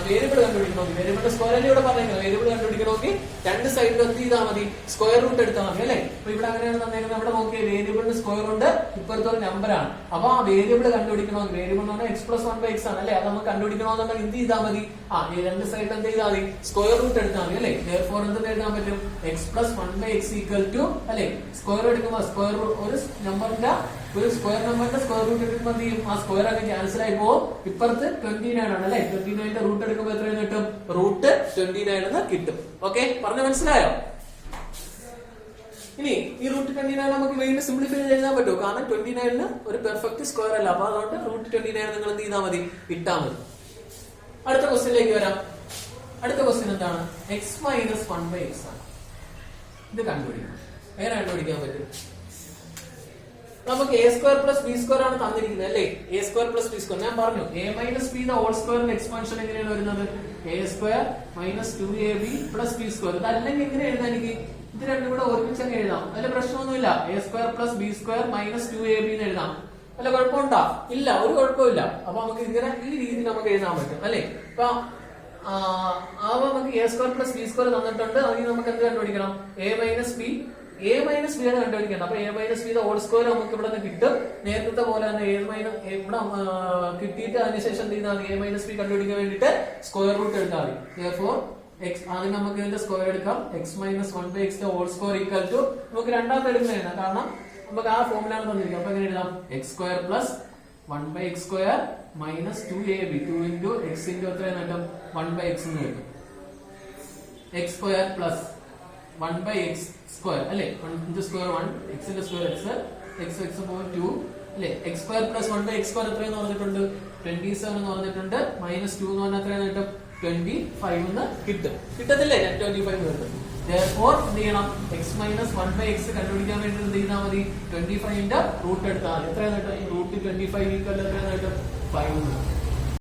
Speaker 1: വേരിയബിൾ കണ്ടുപിടിക്കണമെങ്കിൽ, വേരിയബിളിന്റെ സ്ക്വയർ അല്ലേ ഇവിടെ പറഞ്ഞേക്കുന്നത്, വേരിയബിൾ കണ്ടുപിടിക്കണമെങ്കിൽ രണ്ട് സൈഡിൽ എന്ത് ചെയ്താൽ മതി? സ്ക്വയർ റൂട്ട് എടുത്താൽ മതി അല്ലെ. അപ്പൊ ഇവിടെ അങ്ങനെയാണ് തന്നേക്കുന്നത്. ഇവിടെ നോക്കിയ വേരിയബിളിന്റെ സ്ക്വയർ ഉണ്ട്, ഇപ്പോഴത്തെ ഒരു നമ്പറാണ്. അപ്പൊ ആ വേരിയബിൾ കണ്ടുപിടിക്കണമെങ്കിൽ, വേരിയബിൾ എന്ന് പറഞ്ഞാൽ എക്സ് പ്ലസ് 1/x ആണ് അല്ലെ. അത് നമുക്ക് കണ്ടുപിടിക്കണമെന്നുണ്ടെങ്കിൽ എന്ത് ചെയ്താൽ മതി? ഈ രണ്ട് സൈഡിൽ എന്ത് ചെയ്താൽ മതി? സ്ക്വയർ റൂട്ട് എടുത്താൽ മതി അല്ലെ. therefore എന്ത് എഴുതാൻ പറ്റും? X plus 1/x equal to അല്ലെ. സ്ക്വയർ എടുക്കുമ്പോൾ സ്ക്വയർ ഒരു നമ്പറിന്റെ ഒരു സ്ക്വയർ നമ്പറിന്റെ സ്ക്വയർ റൂട്ട് എടുക്കുമ്പോൾ എന്ത് ചെയ്യും? ആ സ്ക്വയർ ഒക്കെ ക്യാൻസൽ ആയി പോകും. ഇപ്പുറത്ത് 29 ആണ് അല്ലെ. 29ന്റെ റൂട്ട് എടുക്കുമ്പോൾ എത്ര കിട്ടും? റൂട്ട് 29 എന്ന് കിട്ടും. ഓക്കെ, പറഞ്ഞ മനസ്സിലായോ? ഇനി ഈ റൂട്ട് 29 നമുക്ക് വീണ്ടും സിംപ്ലിഫൈ ചെയ്യാൻ പറ്റുമോ? കാരണം 29 ഒരു പെർഫെക്റ്റ് സ്ക്വയർ അല്ല. അപ്പൊ അതുകൊണ്ട് റൂട്ട് 29 നിങ്ങൾ എന്ത് ചെയ്താൽ മതി? ഇട്ടാൽ മതി. അടുത്ത ക്വസ്റ്റ്യനിലേക്ക് വരാം. അടുത്ത ക്വസ്റ്റ്യൻ എന്താണ്? എക്സ് മൈനസ് 1/x ആണ്. ഇത് കണ്ടുപിടിക്കണം. എങ്ങനെ കണ്ടുപിടിക്കാൻ പറ്റും? നമുക്ക് A square plus B square ആണ് തന്നിരിക്കുന്നത് അല്ലേ. A square plus B square ഞാൻ പറഞ്ഞു. എ മൈനസ് ബി ഹോൾ സ്ക്വയറിന്റെ എക്സ്പാൻഷൻ എങ്ങനെയാണ് വരുന്നത്? A square minus 2ab plus B square. ഇതല്ലെങ്കിൽ എങ്ങനെ എഴുതാൻ? എനിക്ക് ഇത് രണ്ടും കൂടെ ഒരുമിച്ച് അങ്ങ് എഴുതാം. അതിൽ പ്രശ്നമൊന്നുമില്ല. A square plus B square minus 2ab എന്ന് എഴുതാം. വല്ല കുഴപ്പമുണ്ടോ? ഇല്ല, ഒരു കുഴപ്പമില്ല. അപ്പൊ നമുക്ക് ഇങ്ങനെ ഈ രീതിയിൽ നമുക്ക് എഴുതാൻ പറ്റും അല്ലെ. അപ്പൊ നമുക്ക് A square plus B square തന്നിട്ടുണ്ട്. അതിന് നമുക്ക് എന്ത് കണ്ടുപിടിക്കണം? എ മൈനസ് ബി ആണ് കണ്ടുപിടിക്കേണ്ടത്. അപ്പൊ A minus B whole square നമുക്ക് ഇവിടെ നിന്ന് കിട്ടും. നേരത്തെ പോലെ തന്നെ ഇവിടെ കിട്ടിയിട്ട് അതിനുശേഷം എന്ത് ചെയ്താൽ മതി? എ മൈനസ് ബി കണ്ടുപിടിക്കാൻ വേണ്ടിയിട്ട് സ്ക്വയർ റൂട്ട് എടുത്താൽ മതി. therefore ആദ്യം നമുക്ക് ഇതിന്റെ സ്ക്വയർ എടുക്കാം. X minus 1/x whole square equal to നമുക്ക് രണ്ടാമത്തെ എടുക്കുന്നതാണ്. കാരണം നമുക്ക് ആ ഫോമിലാണ് തന്നിരിക്കുന്നത്. അപ്പൊ എങ്ങനെ എഴുതാം? X square plus 1/x square minus 2ab 2 into X into എത്രയെന്ന് കിട്ടും? 1/x എന്ന് കിട്ടും. X square plus 1/x square അല്ലെ. 1 സ്ക്വയർ 1, എക്സിന്റെ സ്ക്വയർ എക്സ് എക്സ് 2 അല്ലെ. X square plus 1/x square എത്രയെന്ന് പറഞ്ഞിട്ടുണ്ട്? 27 എന്ന് പറഞ്ഞിട്ടുണ്ട്. മൈനസ് 2 എന്ന് പറഞ്ഞാൽ എത്രയെന്ന് കിട്ടും? 25 എന്ന് കിട്ടും. കിട്ടത്തില്ലേ? 25 കിട്ടും. therefore എന്ത് ചെയ്യണം? എക്സ് മൈനസ് 1/x കണ്ടുപിടിക്കാൻ വേണ്ടി എന്ത് ചെയ്താൽ മതി? 25ന്റെ റൂട്ട് എടുത്താൽ മതി. എത്രയെന്ന് കിട്ടും? റൂട്ട് 25 ഈക്വൽ എത്രയെന്ന് കിട്ടും? 5 എന്ന് കിട്ടും.